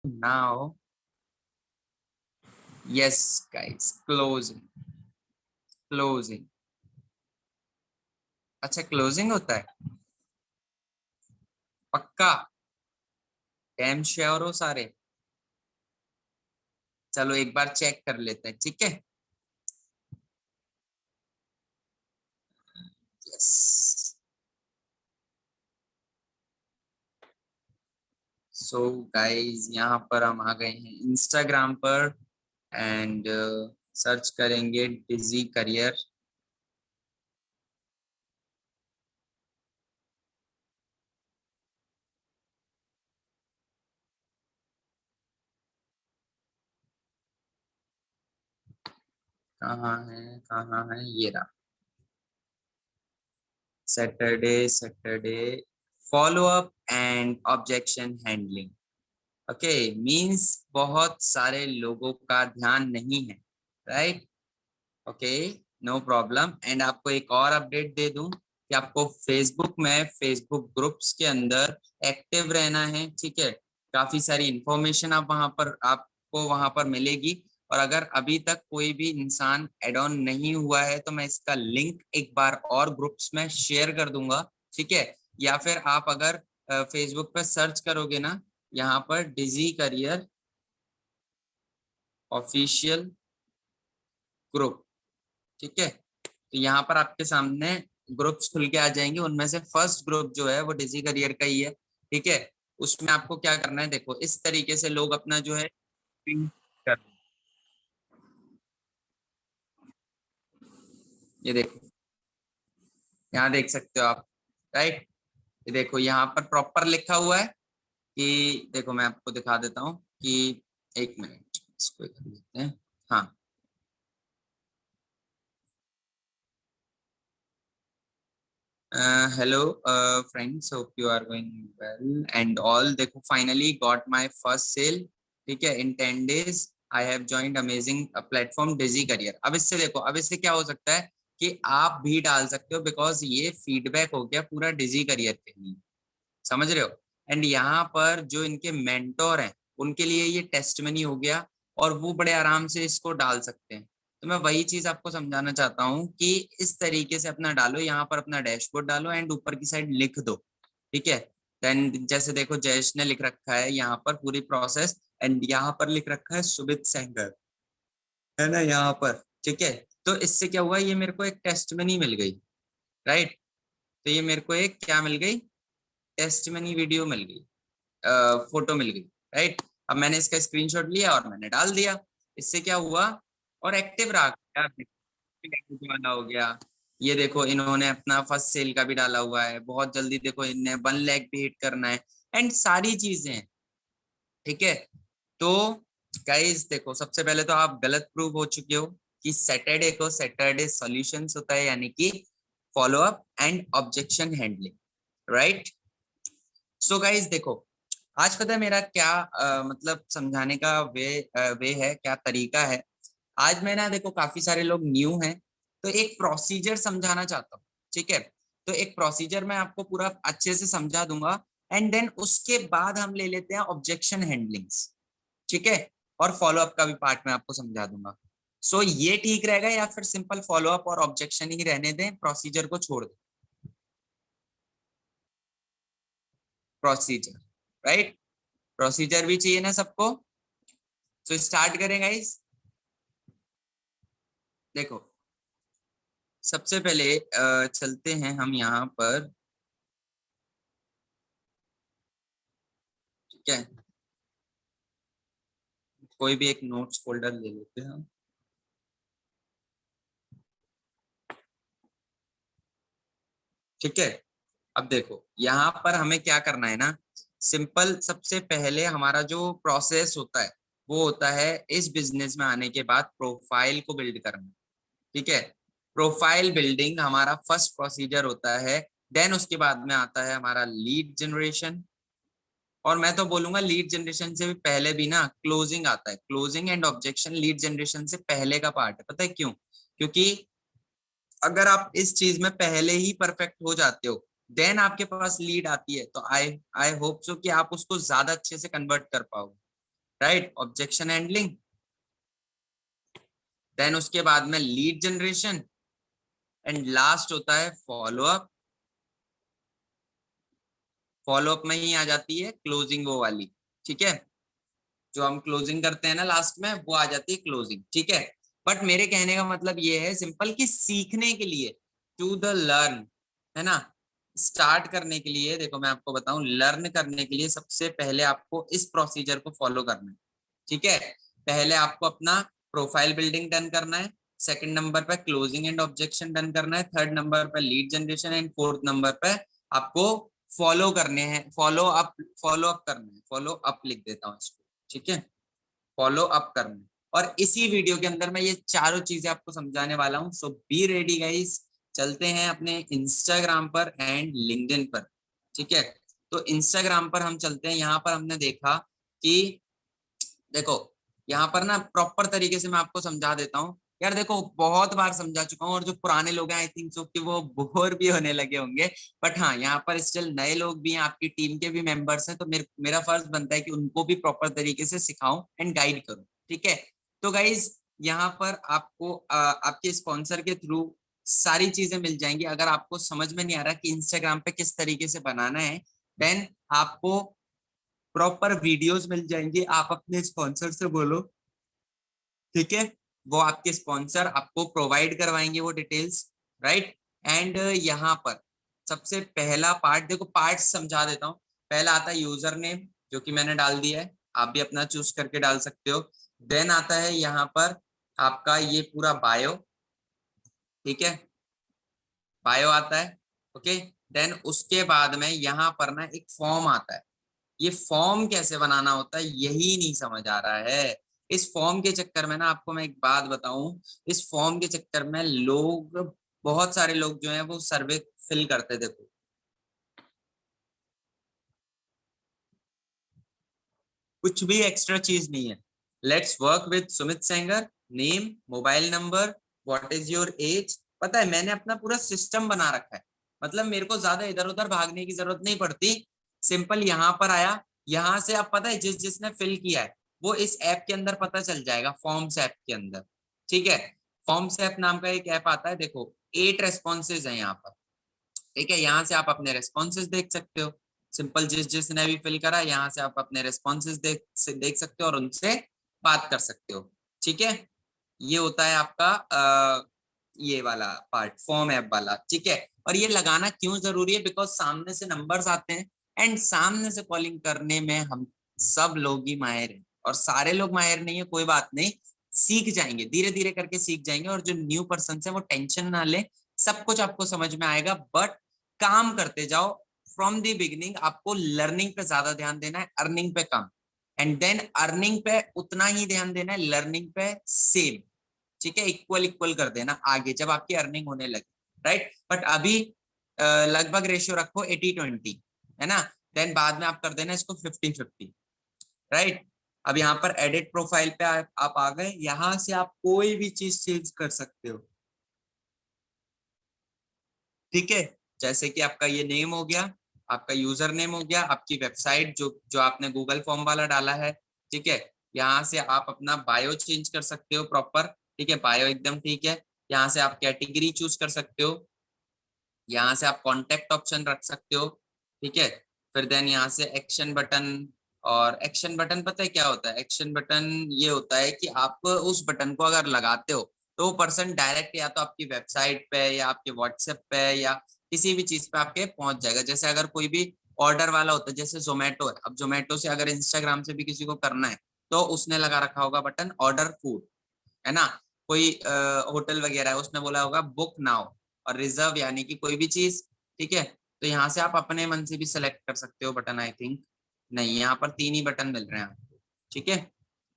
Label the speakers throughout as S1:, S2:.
S1: now. Yes guys, closing. अच्छा closing होता है, पक्का? डैम श्योर हो सारे? चलो एक बार चेक कर लेते हैं, ठीक है? यस। सो गाइस यहाँ पर हम आ गए हैं इंस्टाग्राम पर एंड सर्च करेंगे डिजी करियर। कहाँ है ये रहा। Saturday follow up and objection handling. Okay, means बहुत सारे लोगों का ध्यान नहीं है, right? Okay, no problem. And आपको एक और अपडेट दे दूं कि आपको फेसबुक में फेसबुक ग्रुप्स के अंदर एक्टिव रहना है, ठीक है? काफी सारी इंफॉर्मेशन आप वहां पर आपको वहां पर मिलेगी। और अगर अभी तक कोई भी इंसान एड ऑन नहीं हुआ है तो मैं इसका लिंक एक बार और ग्रुप्स में शेयर कर दूंगा, ठीक है? या फिर आप अगर फेसबुक पे सर्च करोगे ना, यहाँ पर डिजी करियर ऑफिशियल ग्रुप, ठीक है? तो यहाँ पर आपके सामने ग्रुप्स खुल के आ जाएंगे। उनमें से फर्स्ट ग्रुप जो है वो डिजी करियर का ही है, ठीक है? उसमें आपको क्या करना है, देखो इस तरीके से लोग अपना जो है पिन कर, ये देखो, यहाँ देख सकते हो आप, राइट? ये देखो यहाँ पर प्रॉपर लिखा हुआ है कि, देखो मैं आपको दिखा देता हूँ कि, एक मिनट इसको कर लेते हैं। हाँ, hello friends, hope you are going well and all. देखो finally got my first sale, ठीक है, in 10 days I have joined amazing platform Digi Career. अब इससे देखो, अब इससे क्या हो सकता है कि आप भी डाल सकते हो, बिकॉज ये फीडबैक हो गया पूरा डिजी करियर के लिए, समझ रहे हो? एंड यहाँ पर जो इनके मेंटोर हैं उनके लिए ये टेस्टमनी हो गया, और वो बड़े आराम से इसको डाल सकते हैं। तो मैं वही चीज आपको समझाना चाहता हूँ कि इस तरीके से अपना डालो, यहाँ पर अपना डैशबोर्ड डालो एंड ऊपर की साइड लिख दो, ठीक है? देन जैसे देखो जयेश ने लिख रखा है यहाँ पर पूरी प्रोसेस, एंड यहाँ पर लिख रखा है सुमित सेंगर, है ना यहाँ पर, ठीक है? तो इससे क्या हुआ, ये मेरे को एक टेस्टमनी मिल गई, राइट? तो ये मेरे को एक क्या मिल गई, टेस्टमनी वीडियो मिल गई, फोटो मिल गई, राइट? अब मैंने इसका स्क्रीनशॉट लिया और मैंने डाल दिया। इससे क्या हुआ, और एक्टिव रहा यार, वाला हो गया। ये देखो इन्होंने अपना फर्स्ट सेल का भी डाला हुआ है, बहुत जल्दी देखो इन्हें 1 लाख भी हिट करना है, एंड सारी चीजें हैं, ठीक है? तो गाइस देखो, सबसे पहले तो आप गलत प्रूव हो चुके हो कि सैटरडे को सैटरडे सॉल्यूशंस होता है, यानी कि follow up and objection handling, right? So guys देखो, आज पता है मेरा क्या मतलब समझाने का वे है, क्या तरीका है। आज मैं ना, देखो काफी सारे लोग न्यू हैं, तो एक प्रोसीजर समझाना चाहता हूँ, ठीक है? तो एक प्रोसीजर मैं आपको पूरा अच्छे से समझा दूंगा, एंड देन उसके बाद हम ले लेते हैं ऑब्जेक्शन हैंडलिंग्स, ठीक है? और फॉलो अप का भी पार्ट मैं आपको समझा दूंगा। सो ये ठीक रहेगा या फिर सिंपल फॉलो अप और ऑब्जेक्शन ही रहने दें, प्रोसीजर को छोड़ दें? Procedure, right? प्रोसीजर भी चाहिए ना सबको। सो स्टार्ट करें गाइस। देखो सबसे पहले चलते हैं हम यहाँ पर, ठीक है? कोई भी एक नोट्स फोल्डर ले लेते हैं हम, ठीक है? अब देखो यहाँ पर हमें क्या करना है ना, सिंपल, सबसे पहले हमारा जो प्रोसेस होता है वो होता है इस बिजनेस में आने के बाद प्रोफाइल को बिल्ड करना, ठीक है? प्रोफाइल बिल्डिंग हमारा फर्स्ट प्रोसीजर होता है। देन उसके बाद में आता है हमारा लीड जनरेशन, और मैं तो बोलूंगा लीड जनरेशन से भी पहले भी ना क्लोजिंग आता है। Closing and objection lead generation से पहले का पार्ट है, पता है क्यों? क्योंकि अगर आप इस चीज में पहले ही परफेक्ट हो जाते हो, देन आपके पास लीड आती है, तो आई आई होप सो कि आप उसको ज्यादा अच्छे से कन्वर्ट कर पाओगे, राइट, ऑब्जेक्शन हैंडलिंग। देन उसके बाद में लीड जनरेशन एंड लास्ट होता है फॉलो अप। फॉलो अप में ही आ जाती है क्लोजिंग वो वाली, ठीक है, जो हम क्लोजिंग करते हैं ना लास्ट में, वो आ जाती है क्लोजिंग, ठीक है। बट मेरे कहने का मतलब ये है सिंपल कि सीखने के लिए, टू द लर्न, है ना, स्टार्ट करने के लिए, देखो मैं आपको बताऊं, लर्न करने के लिए सबसे पहले आपको इस प्रोसीजर को फॉलो करना है, ठीक है। पहले आपको अपना प्रोफाइल बिल्डिंग डन करना है, सेकंड नंबर पे क्लोजिंग एंड ऑब्जेक्शन डन करना है, थर्ड नंबर पे lead generation and fourth number पे आपको फॉलो करने हैं, फॉलो अप करना है, फॉलो अप लिख देता हूँ इसको, ठीक है, फॉलो अप करना है। और इसी वीडियो के अंदर मैं ये चारों चीजें आपको समझाने वाला हूँ, सो बी रेडी गाइस। चलते हैं अपने इंस्टाग्राम पर एंड लिंक्डइन पर, ठीक है। तो इंस्टाग्राम पर हम चलते हैं, यहाँ पर हमने देखा कि देखो यहाँ पर ना प्रॉपर तरीके से मैं आपको समझा देता हूँ यार। देखो बहुत बार समझा चुका हूँ, और जो पुराने लोग हैं आई थिंक सो कि वो बोर भी होने लगे होंगे, बट हाँ यहाँ पर स्टिल नए लोग भी हैं, आपकी टीम के भी मेंबर्स हैं, तो मेरा फर्ज बनता है कि उनको भी प्रॉपर तरीके से सिखाऊं एंड गाइड करूं, ठीक है। तो गाइज यहाँ पर आपको आपके स्पॉन्सर के थ्रू सारी चीजें मिल जाएंगी। अगर आपको समझ में नहीं आ रहा कि इंस्टाग्राम पे किस तरीके से बनाना है, देन आपको प्रॉपर वीडियोस मिल जाएंगे, आप अपने स्पॉन्सर से बोलो, ठीक है, वो आपके स्पॉन्सर आपको प्रोवाइड करवाएंगे वो डिटेल्स, राइट। एंड यहाँ पर सबसे पहला पार्ट, देखो पार्ट समझा देता हूँ। पहला आता है यूजर नेम, जो कि मैंने डाल दिया है, आप भी अपना चूज करके डाल सकते हो। देन आता है यहाँ पर आपका ये पूरा बायो, ठीक है, बायो आता है, ओके। देन उसके बाद में यहाँ पर ना एक फॉर्म आता है। ये फॉर्म कैसे बनाना होता है यही नहीं समझ आ रहा है। इस फॉर्म के चक्कर में ना आपको मैं एक बात बताऊं, इस फॉर्म के चक्कर में लोग, बहुत सारे लोग जो हैं वो सर्वे फिल करते, देखो कुछ भी एक्स्ट्रा चीज नहीं है। Let's work with Sumit Sengar, name, mobile number, what is your age. पता है मैंने अपना पूरा सिस्टम बना रखा है, मतलब मेरे को ज्यादा इधर उधर भागने की जरूरत नहीं पड़ती। सिंपल यहाँ पर आया, यहाँ से अब पता है जिसने फिल किया है वो इस ऐप के अंदर पता चल जाएगा, फॉर्म्स ऐप के अंदर, ठीक है। फॉर्म्स ऐप नाम का एक ऐप आता है, देखो 8 रेस्पॉन्सेज है यहाँ पर, ठीक है। यहाँ से आप अपने रेस्पॉन्सेज देख सकते हो, सिंपल जिसने भी फिल करा यहाँ से आप अपने रेस्पॉन्सेज देख सकते हो और उनसे बात कर सकते हो, ठीक है। ये होता है आपका ये वाला पार्ट, फॉर्म ऐप वाला, ठीक है। और ये लगाना क्यों जरूरी है, बिकॉज सामने से नंबर्स आते हैं एंड सामने से कॉलिंग करने में हम सब लोग ही माहिर हैं, और सारे लोग माहिर नहीं है, कोई बात नहीं, सीख जाएंगे, धीरे धीरे करके सीख जाएंगे। और जो न्यू पर्सन है वो टेंशन ना ले, सब कुछ आपको समझ में आएगा, बट काम करते जाओ। फ्रॉम दी बिगिनिंग आपको लर्निंग पे ज्यादा ध्यान देना है, अर्निंग पे कम, एंड देन अर्निंग पे उतना ही ध्यान देना है, लर्निंग पे सेम, ठीक है, इक्वल इक्वल कर देना आगे जब आपकी अर्निंग होने लगे, राइट। बट अभी लगभग रेशियो रखो 80-20, है ना। देन बाद में आप कर देना इसको 50-50, राइट। अब यहाँ पर एडिट प्रोफाइल पे आप आ गए, यहाँ से आप कोई भी चीज चेंज कर सकते हो, ठीक है। जैसे कि आपका ये नेम हो गया, आपका यूजर नेम हो गया, आपकी वेबसाइट जो जो आपने गूगल फॉर्म वाला डाला है, ठीक है। यहाँ से आप अपना बायो चेंज कर सकते हो प्रॉपर, ठीक है, बायो एकदम ठीक है। यहाँ से आप कैटेगरी चूज कर सकते हो, यहाँ से आप कॉन्टेक्ट ऑप्शन रख सकते हो, ठीक है। फिर देन यहाँ से एक्शन बटन, और एक्शन बटन पता है क्या होता है, एक्शन बटन ये होता है कि आप उस बटन को अगर लगाते हो तो वो पर्सन डायरेक्ट या तो आपकी वेबसाइट पे या आपके व्हाट्सएप पे या किसी भी चीज पे आपके पहुंच जाएगा। जैसे अगर कोई भी ऑर्डर वाला होता है, जैसे जोमेटो है, अब जोमेटो से अगर इंस्टाग्राम से भी किसी को करना है तो उसने लगा रखा होगा बटन ऑर्डर फूड, है ना। कोई होटल वगैरह है उसने बोला होगा बुक नाउ, और रिजर्व यानी कि कोई भी चीज, ठीक है। तो यहाँ से आप अपने मन से भी सेलेक्ट कर सकते हो बटन, आई थिंक नहीं, यहाँ पर 3 ही बटन मिल रहे हैं आपको, ठीक है।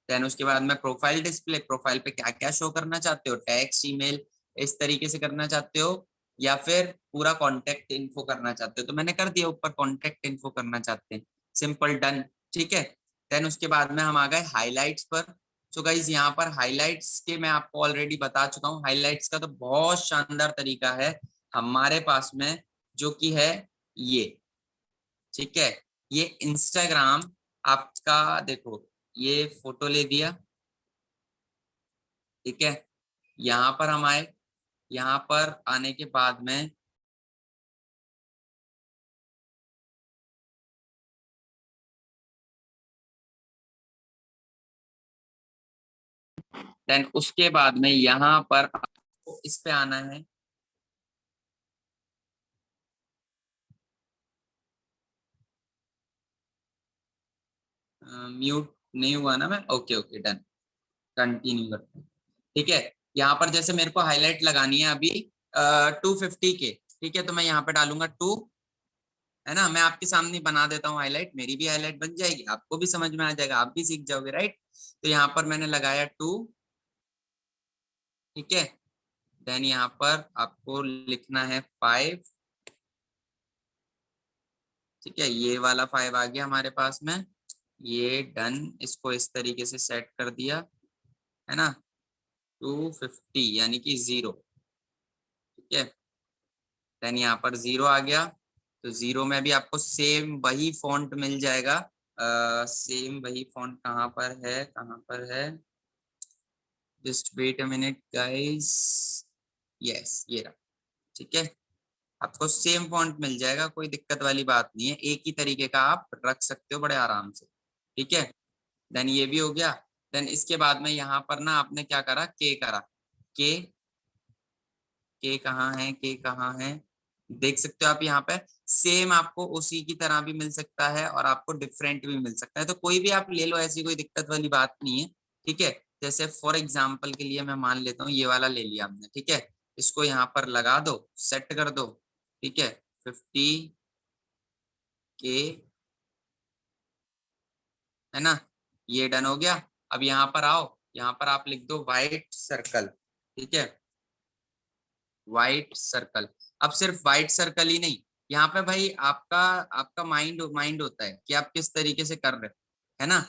S1: देन उसके बाद में प्रोफाइल डिस्प्ले, प्रोफाइल पे क्या क्या शो करना चाहते हो, टेक्स्ट, ईमेल, इस तरीके से करना चाहते हो या फिर पूरा कॉन्टेक्ट इन्फो करना चाहते हो, तो मैंने कर दिया ऊपर कॉन्टेक्ट इन्फो करना चाहते हैं, सिंपल डन, ठीक है। देन उसके बाद में हम आ गए हाईलाइट्स पर। सो गाइज यहाँ पर हाईलाइट्स के मैं आपको ऑलरेडी बता चुका हूँ, हाईलाइट्स का तो बहुत शानदार तरीका है हमारे पास में, जो कि है ये, ठीक है। ये इंस्टाग्राम आपका देखो, ये फोटो ले दिया, ठीक है। यहाँ पर हम आए, यहाँ पर आने के बाद में देन उसके बाद में यहाँ पर आपको इस पे आना है, म्यूट नहीं हुआ ना मैं, ओके ओके डन, कंटिन्यू करते हैं, ठीक है। यहाँ पर जैसे मेरे को हाईलाइट लगानी है अभी 250 के, ठीक है, तो मैं यहाँ पे डालूंगा 2, है ना। मैं आपके सामने बना देता हूँ हाईलाइट, मेरी भी हाईलाइट बन जाएगी, आपको भी समझ में आ जाएगा, आप भी सीख जाओगे, राइट। तो यहाँ पर मैंने लगाया 2, ठीक है। देन यहाँ पर आपको लिखना है 5, ठीक है, ये वाला 5 आ गया हमारे पास में, ये डन, इसको इस तरीके से सेट कर दिया, है ना। 250 यानी कि 0, ठीक है। देन यहाँ पर 0 आ गया, तो 0 में भी आपको सेम वही फॉन्ट मिल जाएगा, सेम वही फॉन्ट कहाँ पर है, कहाँ पर है, just wait a minute guys, yes ये रहा, ठीक है। आपको सेम फॉन्ट मिल जाएगा, कोई दिक्कत वाली बात नहीं है, एक ही तरीके का आप रख सकते हो बड़े आराम से, ठीक है। देन ये भी हो गया। देन इसके बाद में यहाँ पर ना आपने क्या करा, के करा, के, के कहाँ है, के कहाँ है, देख सकते हो आप यहाँ पे, सेम आपको उसी की तरह भी मिल सकता है और आपको डिफरेंट भी मिल सकता है, तो कोई भी आप ले लो, ऐसी कोई दिक्कत वाली बात नहीं है, ठीक है। जैसे फॉर एग्जाम्पल के लिए मैं मान लेता हूँ ये वाला ले लिया हमने, ठीक है, इसको यहाँ पर लगा दो, सेट कर दो, ठीक है, 50 के, है ना, ये डन हो गया। अब यहाँ पर आओ, यहाँ पर आप लिख दो व्हाइट सर्कल, ठीक है, व्हाइट सर्कल। अब सिर्फ व्हाइट सर्कल ही नहीं, यहाँ पे भाई आपका आपका माइंड माइंड होता है कि आप किस तरीके से कर रहे हो, है ना।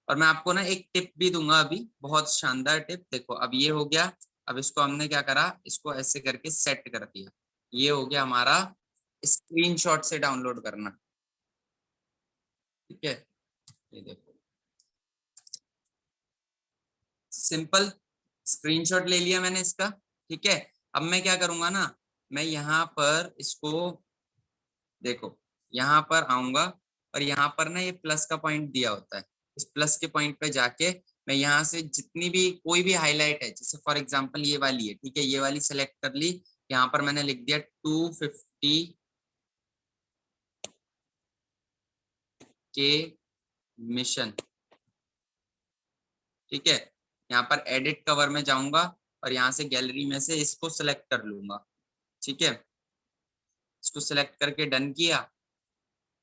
S1: और मैं आपको ना एक टिप भी दूंगा अभी, बहुत शानदार टिप, देखो अब ये हो गया। अब इसको हमने क्या करा, इसको ऐसे करके सेट कर दिया, ये हो गया हमारा स्क्रीनशॉट से डाउनलोड करना, ठीक है। ये देखो सिंपल, स्क्रीनशॉट ले लिया मैंने इसका, ठीक है। अब मैं क्या करूंगा ना, मैं यहाँ पर इसको देखो, यहाँ पर आऊंगा और यहाँ पर ना ये प्लस का पॉइंट दिया होता है, इस प्लस के पॉइंट पे जाके मैं यहाँ से जितनी भी कोई भी हाईलाइट है, जैसे फॉर एग्जांपल ये वाली है, ठीक है, ये वाली सेलेक्ट कर ली, यहाँ पर मैंने लिख दिया 250 के मिशन, ठीक है। यहाँ पर एडिट कवर में जाऊंगा और यहाँ से गैलरी में से इसको सिलेक्ट कर लूंगा, ठीक है, इसको सिलेक्ट करके डन किया,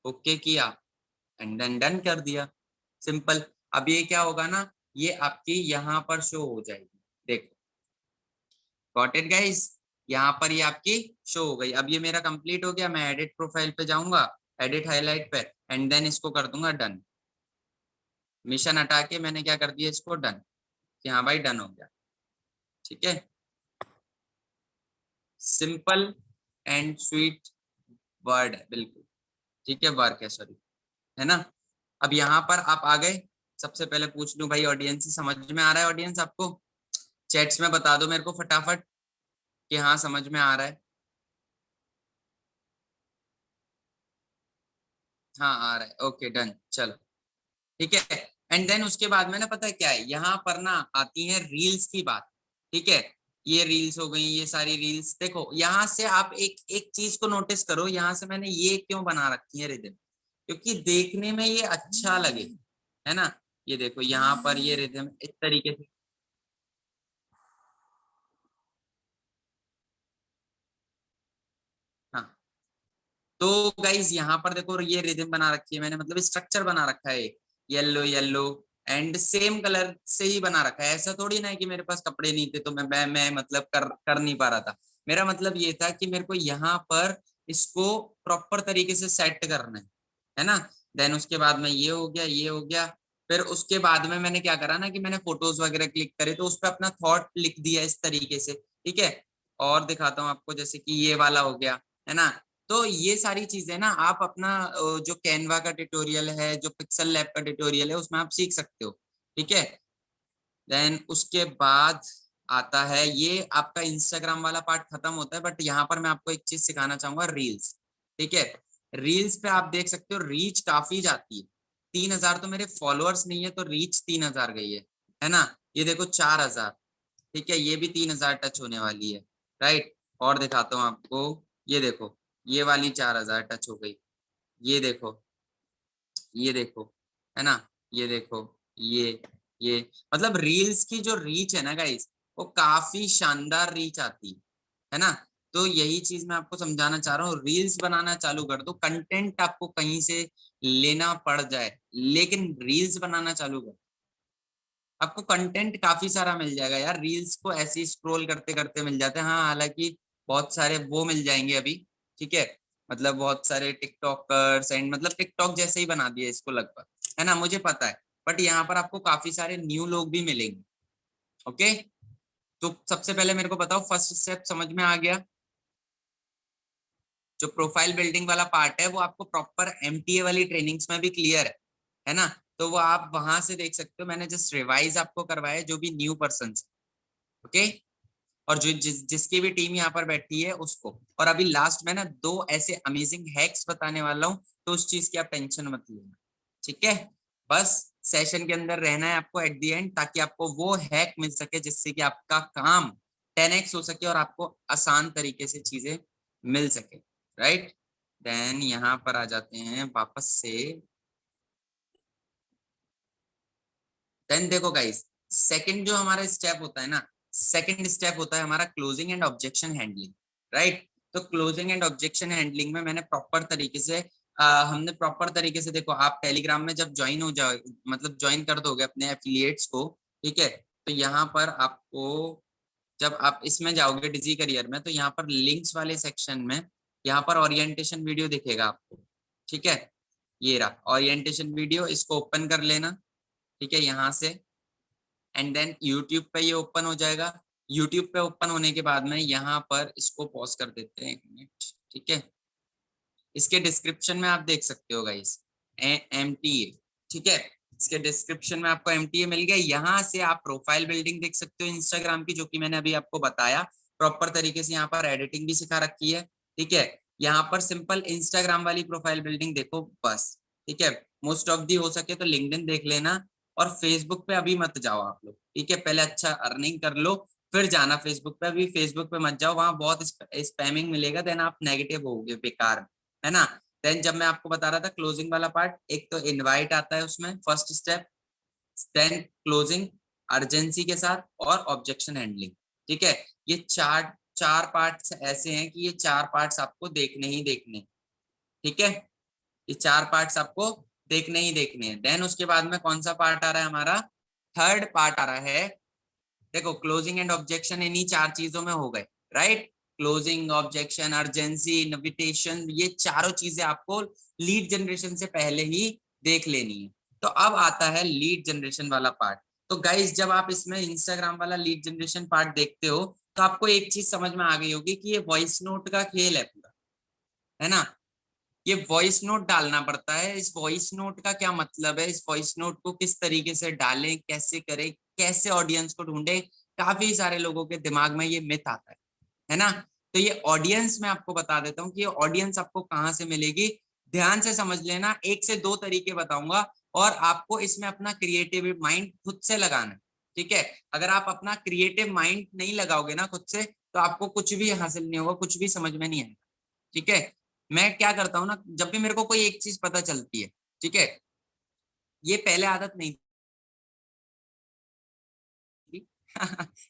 S1: ओके किया, एंड देन डन कर दिया, सिंपल। अब ये क्या होगा ना, ये आपकी यहाँ पर शो हो जाएगी, देखो, गॉट इट गाइस, यहाँ पर ये आपकी शो हो गई। अब ये मेरा कंप्लीट हो गया, मैं एडिट प्रोफाइल पे जाऊंगा, एडिट हाईलाइट पे, एंड देन इसको कर दूंगा डन, मिशन हटा के मैंने क्या कर दिया, इसको डन, कि हाँ भाई डन हो गया, ठीक है। सिंपल एंड स्वीट वर्ड है बिल्कुल, ठीक है, वर्क है, सॉरी, है ना। अब यहाँ पर आप आ गए, सबसे पहले पूछ लूं भाई ऑडियंस से, समझ में आ रहा है ऑडियंस आपको, चैट्स में बता दो मेरे को फटाफट कि हाँ समझ में आ रहा है, हाँ आ रहा है, ओके डन, चलो, ठीक है। एंड देन उसके बाद में ना पता है क्या है, यहाँ पर ना आती है रील्स की बात, ठीक है, ये रील्स हो गई, ये सारी रील्स देखो, यहाँ से आप एक एक चीज को नोटिस करो, यहाँ से मैंने ये क्यों बना रखी है रिदम, क्योंकि देखने में ये अच्छा लगे, है ना। ये देखो यहाँ पर ये रिदम इस तरीके से, हाँ, तो गाइज यहाँ पर देखो ये रिदम बना रखी है मैंने, मतलब स्ट्रक्चर बना रखा है, yellow yellow and same colour से ही बना रखा है, ऐसा थोड़ी ना है कि मेरे पास कपड़े नहीं थे तो मैं मतलब कर नहीं पा रहा था, मेरा मतलब ये था कि मेरे को यहाँ पर इसको प्रॉपर तरीके से सेट करना है ना। देन उसके बाद में ये हो गया, ये हो गया, फिर उसके बाद में मैंने क्या करा ना कि मैंने फोटोज वगैरह क्लिक करे तो उस पर अपना थॉट लिख दिया इस तरीके से, ठीक है। और दिखाता हूँ आपको, जैसे कि ये वाला हो गया, है ना, तो ये सारी चीजें ना आप अपना जो कैनवा का ट्यूटोरियल है, जो पिक्सल लैब का ट्यूटोरियल है, उसमें आप सीख सकते हो। ठीक है, देन उसके बाद आता है ये आपका इंस्टाग्राम वाला पार्ट खत्म होता है, बट यहाँ पर मैं आपको एक चीज सिखाना चाहूंगा, रील्स। ठीक है, रील्स पे आप देख सकते हो रीच काफी जाती है। 3,000 तो मेरे फॉलोअर्स नहीं है तो रीच 3,000 गई है ना। ये देखो 4,000। ठीक है, ये भी 3,000 टच होने वाली है। राइट, और दिखाता हूँ आपको, ये देखो, ये वाली 4,000 टच हो गई। ये देखो, ये देखो, है ना, ये देखो, ये मतलब रील्स की जो रीच है ना गाइस, वो काफी शानदार रीच आती है ना। तो यही चीज मैं आपको समझाना चाह रहा हूँ, रील्स बनाना चालू कर दो, कंटेंट आपको कहीं से लेना पड़ जाए, लेकिन रील्स बनाना चालू कर, आपको कंटेंट काफी सारा मिल जाएगा यार। रील्स को ऐसे ही स्क्रॉल करते करते मिल जाते हैं। हाँ, हालांकि बहुत सारे वो मिल जाएंगे अभी। ठीक है, मतलब बहुत सारे टिकटॉकर्स एंड मतलब टिकटॉक जैसे ही बना दिया इसको लगभग, है ना, मुझे पता है। बट यहाँ पर आपको काफी सारे न्यू लोग भी मिलेंगे। ओके, तो सबसे पहले मेरे को बताओ, फर्स्ट स्टेप समझ में आ गया? जो प्रोफाइल बिल्डिंग वाला पार्ट है वो आपको प्रॉपर एमटीए वाली ट्रेनिंग्स में भी क्लियर है ना। तो वो आप वहां से देख सकते हो, मैंने जस्ट रिवाइज आपको करवाया जो भी न्यू पर्सन। ओके, और जो जिसकी भी टीम यहाँ पर बैठी है उसको। और अभी लास्ट में ना 2 ऐसे अमेजिंग हैक्स बताने वाला हूँ, तो उस चीज की आप टेंशन मत लेना। ठीक है, बस सेशन के अंदर रहना है आपको एट द एंड, ताकि आपको वो हैक मिल सके जिससे कि आपका काम 10x हो सके और आपको आसान तरीके से चीजें मिल सके। राइट, देन यहाँ पर आ जाते हैं वापस से। देन देखो गाइस, सेकंड जो हमारा स्टेप होता है ना, सेकंड स्टेप होता है हमारा closing and objection handling. Right, तो क्लोजिंग एंड ऑब्जेक्शन हैंडलिंग में मैंने प्रॉपर तरीके से हमने प्रॉपर तरीके से, देखो आप टेलीग्राम में जब ज्वाइन हो जाओ, मतलब ज्वाइन कर दोगे अपने एफिलिएट्स को, ठीक है, तो यहाँ पर आपको, जब आप इसमें जाओगे डिजी करियर में, तो यहाँ पर लिंक्स वाले सेक्शन में यहाँ पर ओरिएंटेशन वीडियो दिखेगा आपको। ठीक है, ये रहा ओरिएंटेशन वीडियो, इसको ओपन कर लेना। ठीक है, यहाँ से, एंड देन यूट्यूब पे ये ओपन हो जाएगा। यूट्यूब पे ओपन होने के बाद में यहाँ पर इसको पॉज कर देते हैं 1 मिनट। ठीक है, इसके डिस्क्रिप्शन में आप देख सकते हो गाइस, एमटीए। ठीक है, इसके डिस्क्रिप्शन में आपको एमटीए मिल गया। यहाँ से आप प्रोफाइल बिल्डिंग देख सकते हो इंस्टाग्राम की, जो कि मैंने अभी आपको बताया प्रॉपर तरीके से। यहाँ पर एडिटिंग भी सिखा रखी है। ठीक है, यहाँ पर सिंपल इंस्टाग्राम वाली प्रोफाइल बिल्डिंग देखो बस। ठीक है, मोस्ट ऑफ दी हो सके तो लिंक्डइन देख लेना, और फेसबुक पे अभी मत जाओ आप लोग। ठीक है, पहले अच्छा अर्निंग कर लो, फिर जाना फेसबुक पे। अभी फेसबुक पे मत जाओ, वहां बहुत स्पैमिंग मिलेगा, देन आप नेगेटिव होगे बेकार, है ना। देन जब मैं आपको बता रहा था क्लोजिंग वाला पार्ट, एक तो इनवाइट आता है उसमें first step, then closing urgency के साथ, और ऑब्जेक्शन हैंडलिंग। ठीक है, ये चार चार पार्ट्स ऐसे हैं कि ये चार पार्ट्स आपको देखने ही देखने। ठीक है, ये चार पार्ट्स आपको देखने ही देखने हैं। देन उसके बाद में कौन सा पार्ट आ रहा है हमारा? थर्ड पार्ट आ रहा है। देखो क्लोजिंग एंड ऑब्जेक्शन इन्हीं 4 चीजों में हो गए। Right, closing, objection, urgency, invitation, ये चारों चीजें आपको लीड जनरेशन से पहले ही देख लेनी है। तो अब आता है लीड जनरेशन वाला पार्ट। तो गाइस, जब आप इसमें इंस्टाग्राम वाला लीड जनरेशन पार्ट देखते हो, तो आपको एक चीज समझ में आ गई होगी कि ये वॉइस नोट का खेल है पूरा, है ना। ये वॉइस नोट डालना पड़ता है। इस वॉइस नोट का क्या मतलब है, इस वॉइस नोट को किस तरीके से डालें, कैसे करें, कैसे ऑडियंस को ढूंढे, काफी सारे लोगों के दिमाग में ये मिथ आता है ना। तो ये ऑडियंस मैं आपको बता देता हूँ कि ये ऑडियंस आपको कहाँ से मिलेगी। ध्यान से समझ लेना, 1 से 2 तरीके बताऊंगा, और आपको इसमें अपना क्रिएटिव माइंड खुद से लगाना है। ठीक है, अगर आप अपना क्रिएटिव माइंड नहीं लगाओगे ना खुद से, तो आपको कुछ भी हासिल नहीं होगा, कुछ भी समझ में नहीं आएगा। ठीक है, मैं क्या करता हूँ ना, जब भी मेरे को कोई एक चीज पता चलती है, ठीक है, ये पहले आदत नहीं थी।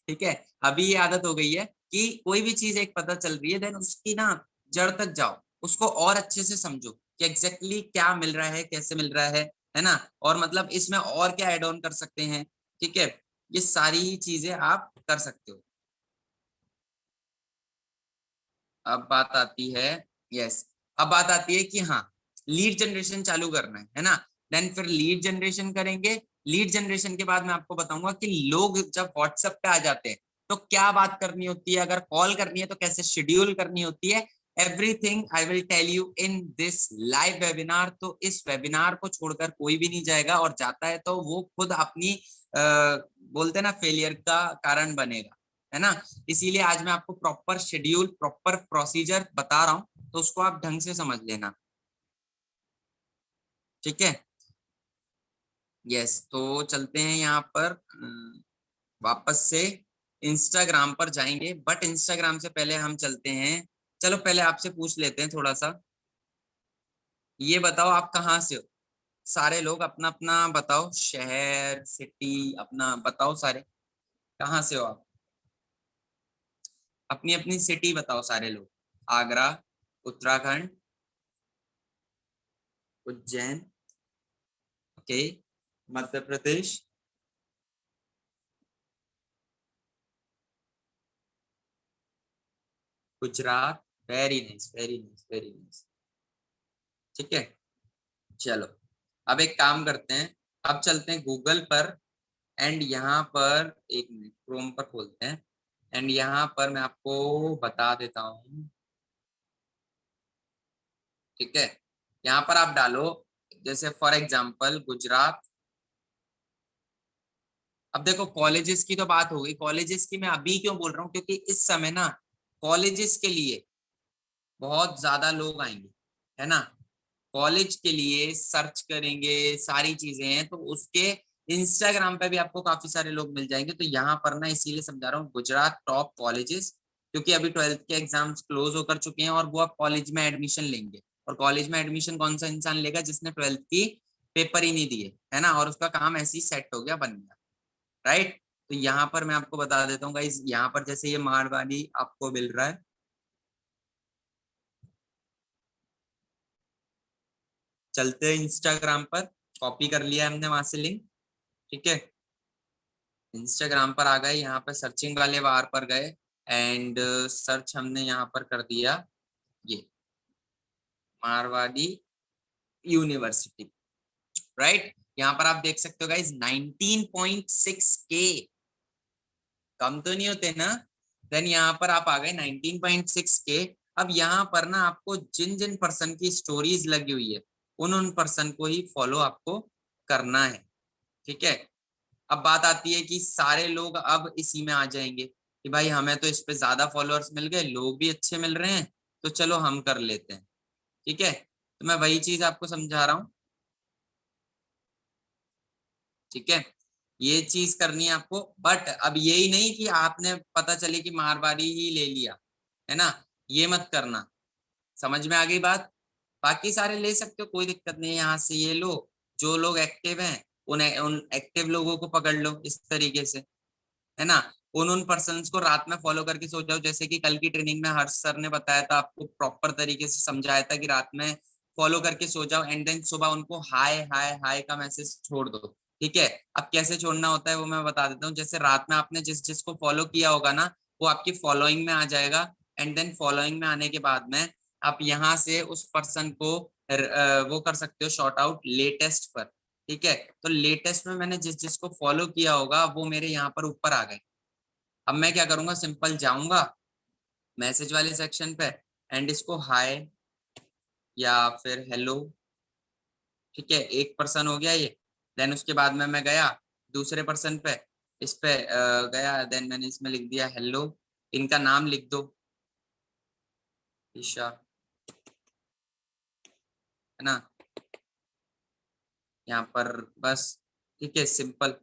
S1: ठीक है, अभी ये आदत हो गई है कि कोई भी चीज एक पता चल रही है, देन उसकी ना जड़ तक जाओ, उसको और अच्छे से समझो कि एग्जैक्टली क्या मिल रहा है, कैसे मिल रहा है ना, और मतलब इसमें और क्या एड ऑन कर सकते हैं। ठीक है, ये सारी चीजें आप कर सकते हो। अब बात आती है, यस, अब बात आती है कि हाँ, लीड जनरेशन चालू करना है ना। देन फिर लीड जनरेशन करेंगे। लीड जनरेशन के बाद मैं आपको बताऊंगा कि लोग जब व्हाट्सएप पे आ जाते हैं तो क्या बात करनी होती है, अगर कॉल करनी है तो कैसे शेड्यूल करनी होती है, everything I will tell you in this live webinar. तो इस वेबिनार को छोड़कर कोई भी नहीं जाएगा, और जाता है तो वो खुद अपनी बोलते हैं ना फेलियर का कारण बनेगा, है ना। इसीलिए आज मैं आपको प्रॉपर शेड्यूल, प्रॉपर प्रोसीजर बता रहा हूँ, तो उसको आप ढंग से समझ लेना, ठीक है। यस, तो चलते हैं यहाँ पर वापस से इंस्टाग्राम पर जाएंगे, बट इंस्टाग्राम से पहले हम चलते हैं। चलो पहले आपसे पूछ लेते हैं थोड़ा सा, ये बताओ आप कहाँ से हो? सारे लोग अपना अपना बताओ, शहर, सिटी अपना बताओ, सारे कहाँ से हो आप? अपनी अपनी सिटी बताओ सारे लोग। Agra, Uttarakhand, Ujjain, okay, Madhya Pradesh, Gujarat, very nice, very nice, very nice, ठीक है। चलो, अब एक काम करते हैं, अब चलते हैं गूगल पर, एंड यहाँ पर एक मिनट क्रोम पर खोलते हैं, एंड यहाँ पर मैं आपको बता देता हूँ, ठीक है। यहाँ पर आप डालो, जैसे फॉर एग्जांपल गुजरात। अब देखो कॉलेजेस की तो बात हो गई, कॉलेजेस की मैं अभी क्यों बोल रहा हूँ, क्योंकि इस समय ना कॉलेजेस के लिए बहुत ज्यादा लोग आएंगे, है ना। कॉलेज के लिए सर्च करेंगे, सारी चीजें हैं, तो उसके इंस्टाग्राम पे भी आपको काफी सारे लोग मिल जाएंगे। तो यहाँ पर ना इसीलिए समझा रहा हूँ गुजरात टॉप कॉलेजेस, क्योंकि अभी 12th के एग्जाम्स क्लोज होकर चुके हैं और वो अब कॉलेज में एडमिशन लेंगे। और कॉलेज में एडमिशन कौन सा इंसान लेगा? जिसने 12th की पेपर ही नहीं दिए, है ना, और उसका काम ऐसे ही सेट हो गया, बन गया, राइट। तो यहाँ पर मैं आपको बता देता हूँ गाइस, यहाँ पर जैसे ये मारवाड़ी आपको मिल रहा है, चलते हैं इंस्टाग्राम पर, कॉपी कर लिया हमने वहां से लिंक, ठीक है। इंस्टाग्राम पर आ गए, यहाँ पर सर्चिंग वाले बार पर गए, एंड सर्च हमने यहाँ पर कर दिया, ये मारवाड़ी यूनिवर्सिटी, राइट। यहाँ पर आप देख सकते हो गाइस 19.6 के, कम तो नहीं होते ना। देन यहाँ पर आप आ गए 19.6 के। अब यहाँ पर ना आपको जिन जिन पर्सन की स्टोरीज लगी हुई है, उन पर्सन को ही फॉलो आपको करना है, ठीक है। अब बात आती है कि सारे लोग अब इसी में आ जाएंगे कि भाई हमें तो इस पे ज्यादा फॉलोअर्स मिल गए, लोग भी अच्छे मिल रहे हैं, तो चलो हम कर लेते हैं, ठीक है। तो मैं वही चीज आपको समझा रहा हूँ, ठीक है। ये चीज करनी है आपको, बट अब यही नहीं कि आपने पता चले कि मारवाड़ी ही ले लिया, है ना, ये मत करना। समझ में आ गई बात? बाकी सारे ले सकते हो, कोई दिक्कत नहीं है, यहाँ से ये लो, जो लोग एक्टिव हैं उन एक्टिव लोगों को पकड़ लो इस तरीके से, है ना। उन पर्सन्स को रात में फॉलो करके सो जाओ, जैसे कि कल की ट्रेनिंग में हर्ष सर ने बताया था आपको, प्रॉपर तरीके से समझाया था कि रात में फॉलो करके सो जाओ, एंड देन सुबह उनको हाय हाय हाय का मैसेज छोड़ दो, ठीक है। अब कैसे छोड़ना होता है वो मैं बता देता हूँ। जैसे रात में आपने जिस जिसको फॉलो किया होगा ना, वो आपकी फॉलोइंग में आ जाएगा, एंड देन फॉलोइंग में आने के बाद में आप यहाँ से उस पर्सन को वो कर सकते हो शॉर्ट आउट लेटेस्ट पर, ठीक है। तो लेटेस्ट में मैंने जिस जिसको फॉलो किया होगा वो मेरे यहाँ पर ऊपर आ गए। अब मैं क्या करूंगा, सिंपल जाऊंगा मैसेज वाले सेक्शन पे, एंड इसको हाय या फिर हेलो, ठीक है, एक पर्सन हो गया ये। देन उसके बाद में मैं गया दूसरे पर्सन पे, इस पे गया, देन मैंने इसमें लिख दिया हेलो, इनका नाम लिख दो, ईशा, है ना, यहाँ पर बस, ठीक है, सिंपल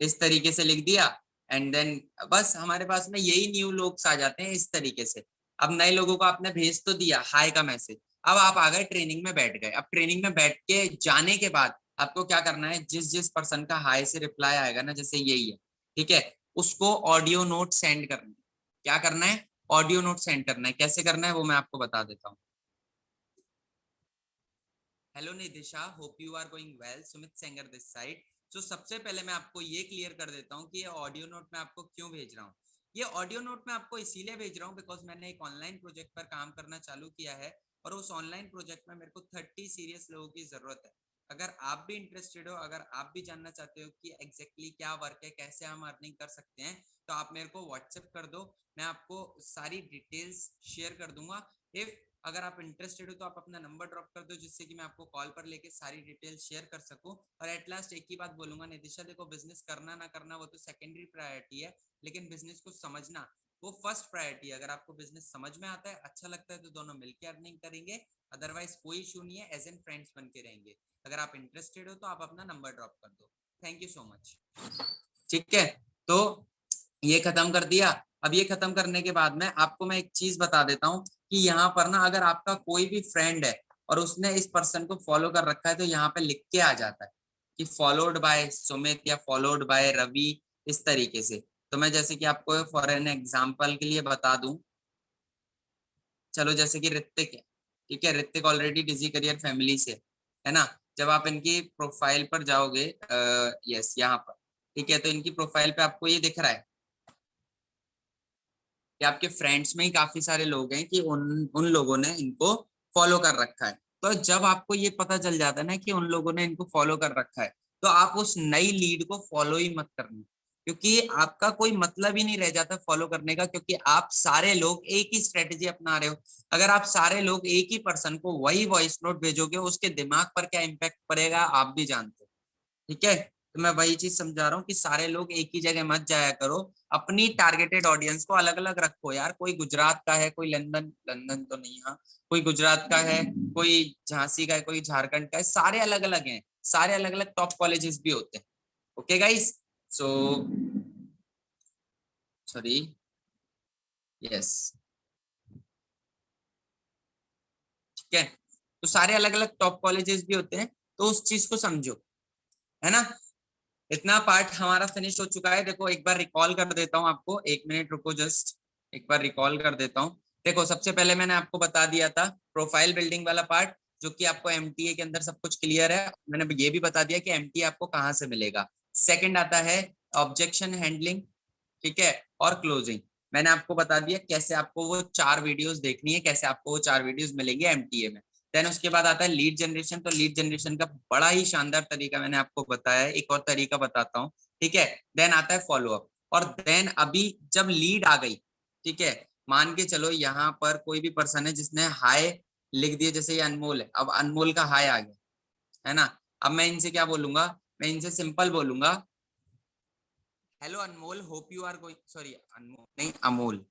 S1: इस तरीके से लिख दिया, एंड देन बस हमारे पास में यही न्यू लोग आ जाते हैं इस तरीके से। अब नए लोगों को आपने भेज तो दिया हाय का मैसेज, अब आप आ गए ट्रेनिंग में बैठ गए। अब ट्रेनिंग में बैठ के जाने के बाद आपको क्या करना है, जिस जिस पर्सन का हाय से रिप्लाई आएगा ना, जैसे यही है, ठीक है, उसको ऑडियो नोट सेंड करना है। क्या करना है? ऑडियो नोट सेंड करना है। कैसे करना है वो मैं आपको बता देता हूँ। Hello Nidisha, hope you are going well, Sumit Sengar this side. So सबसे पहले मैं आपको ये क्लियर कर देता हूँ कि ये ऑडियो नोट मैं आपको क्यों भेज रहा हूँ। ये ऑडियो नोट मैं आपको इसीलिए भेज रहा हूँ बिकॉज मैंने एक ऑनलाइन प्रोजेक्ट पर काम करना चालू किया है, और उस ऑनलाइन प्रोजेक्ट में मेरे को 30 सीरियस लोगों की जरूरत है। अगर आप भी इंटरेस्टेड हो, अगर आप भी जानना चाहते हो कि एग्जैक्टली क्या वर्क है, कैसे हम अर्निंग कर सकते हैं, तो आप मेरे को व्हाट्सएप कर दो, मैं आपको सारी डिटेल्स शेयर कर दूंगा। इफ अगर आप इंटरेस्टेड हो तो आप अपना नंबर ड्रॉप कर दो, जिससे कि मैं आपको कॉल पर लेके सारी डिटेल शेयर कर सकूं। और एट लास्ट एक ही बात बोलूंगा नितिशा, देखो बिजनेस करना ना करना वो तो सेकेंडरी प्रायोरिटी है, लेकिन बिजनेस को समझना वो फर्स्ट प्रायोरिटी है। अगर आपको बिजनेस समझ में आता है, अच्छा लगता है, तो दोनों मिलकर अर्निंग करेंगे, अदरवाइज कोई इशू नहीं है, एज एन फ्रेंड्स बन के रहेंगे। अगर आप इंटरेस्टेड हो तो आप अपना नंबर ड्रॉप कर दो। Thank you so much. ठीक है, तो ये खत्म कर दिया। अब ये खत्म करने के बाद में आपको मैं एक चीज बता देता हूँ कि यहाँ पर ना अगर आपका कोई भी फ्रेंड है और उसने इस पर्सन को फॉलो कर रखा है, तो यहाँ पे लिख के आ जाता है कि फॉलोड बाय सुमित या फॉलोड बाय रवि, इस तरीके से। तो मैं जैसे कि आपको फॉर एन एग्जांपल के लिए बता दूं, चलो जैसे कि ऋतिक है, ठीक है, ऋतिक ऑलरेडी डिजी करियर फैमिली से है ना। जब आप इनकी प्रोफाइल पर जाओगे, यस यहाँ पर, ठीक है, तो इनकी प्रोफाइल पे आपको ये दिख रहा है कि आपके फ्रेंड्स में ही काफी सारे लोग हैं कि उन उन लोगों ने इनको फॉलो कर रखा है। तो जब आपको ये पता चल जाता है ना कि उन लोगों ने इनको फॉलो कर रखा है, तो आप उस नई लीड को फॉलो ही मत करना, क्योंकि आपका कोई मतलब ही नहीं रह जाता फॉलो करने का, क्योंकि आप सारे लोग एक ही स्ट्रेटेजी अपना रहे हो। अगर आप सारे लोग एक ही पर्सन को वही वॉइस नोट भेजोगे, उसके दिमाग पर क्या इम्पैक्ट पड़ेगा आप भी जानते हो। ठीक है, तो मैं वही चीज समझा रहा हूँ कि सारे लोग एक ही जगह मत जाया करो, अपनी टारगेटेड ऑडियंस को अलग अलग रखो यार। कोई गुजरात का है, कोई लंदन, लंदन तो नहीं, हाँ, कोई गुजरात का है, कोई झांसी का है, कोई झारखंड का है, सारे अलग अलग हैं, सारे अलग अलग टॉप कॉलेजेस भी होते हैं। Okay guys, so sorry, yes, ठीक है, तो सारे अलग अलग टॉप कॉलेजेस भी होते हैं, तो उस चीज को समझो, है ना। इतना पार्ट हमारा फिनिश हो चुका है। देखो एक बार रिकॉल कर देता हूँ आपको, एक मिनट रुको, जस्ट एक बार रिकॉल कर देता हूँ। देखो सबसे पहले मैंने आपको बता दिया था प्रोफाइल बिल्डिंग वाला पार्ट, जो कि आपको एमटीए के अंदर सब कुछ क्लियर है। मैंने ये भी बता दिया कि एमटीए आपको कहाँ से मिलेगा। सेकंड आता है ऑब्जेक्शन हैंडलिंग, ठीक है, और क्लोजिंग। मैंने आपको बता दिया कैसे आपको वो 4 वीडियोस देखनी है, कैसे आपको वो 4 वीडियोस मिलेंगे एमटीए में। देन उसके बाद आता है लीड जनरेशन। तो लीड जनरेशन का बड़ा ही शानदार तरीका मैंने आपको बताया है, एक और तरीका बताता हूँ, ठीक है। देन आता है फॉलोअप, और देन अभी जब लीड आ गई, ठीक है, मान के चलो यहाँ पर कोई भी पर्सन है जिसने हाय लिख दिया, जैसे ये अनमोल है, अब अनमोल का हाय आ गया, है ना। अब मैं इनसे क्या बोलूंगा, मैं इनसे सिंपल बोलूंगा, hello Anmol, hope you are going, sorry Anmol नहीं, Amol,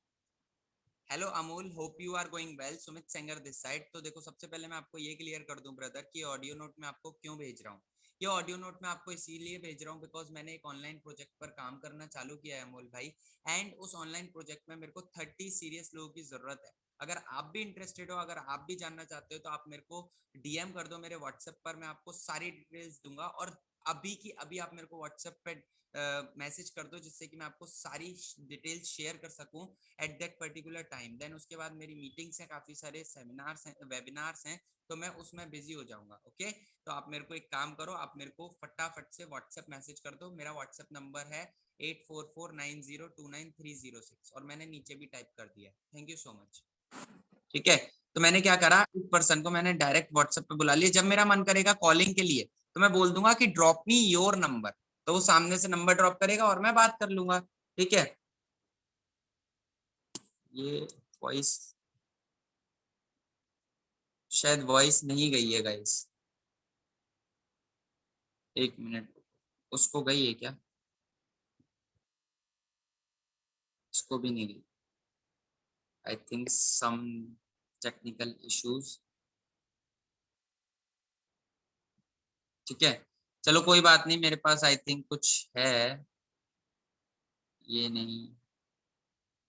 S1: hello Amol, hope you are going well, Sumit Sengar this side. तो देखो सबसे पहले मैं आपको ये क्लियर कर दूं ब्रदर कि ऑडियो नोट में आपको क्यों भेज रहा हूँ। ये ऑडियो नोट में आपको इसीलिए भेज रहा हूँ बिकॉज मैंने एक ऑनलाइन प्रोजेक्ट पर काम करना चालू किया है अमोल भाई, एंड उस ऑनलाइन प्रोजेक्ट में मेरे को 30 सीरियस लोगों की जरूरत है। अगर आप भी इंटरेस्टेड हो, अगर आप भी जानना चाहते हो, तो आप मेरे को डीएम कर दो मेरे व्हाट्सएप पर, मैं आपको सारी डिटेल्स दूंगा। और अभी की अभी आप मेरे को व्हाट्सएप पे मैसेज कर दो, जिससे कि मैं आपको सारी डिटेल्स शेयर कर सकूं at that particular time. Then उसके बाद मेरी मीटिंग्स हैं, काफी सारे सेमिनार्स हैं, वेबिनार्स हैं, तो मैं उसमें बिजी हो जाऊंगा। ओके, तो आप मेरे को एक काम करो, आप मेरे को फटाफट से व्हाट्सएप मैसेज कर दो। मेरा व्हाट्सएप नंबर है 8449029306, और मैंने नीचे भी टाइप कर दिया। Thank you so much. ठीक है, तो मैंने क्या करा, इस पर्सन को मैंने डायरेक्ट व्हाट्सएप पे बुला लिया। जब मेरा मन करेगा कॉलिंग के लिए, तो मैं बोल दूंगा कि ड्रॉप मी योर नंबर, तो वो सामने से नंबर ड्रॉप करेगा और मैं बात कर लूंगा। ठीक है, ये वॉइस, शायद वॉइस नहीं गई है गाइस, एक मिनट, उसको गई है क्या, उसको भी नहीं गई, I think some technical issues. ठीक है, चलो कोई बात नहीं, मेरे पास आई थिंक कुछ है, ये नहीं,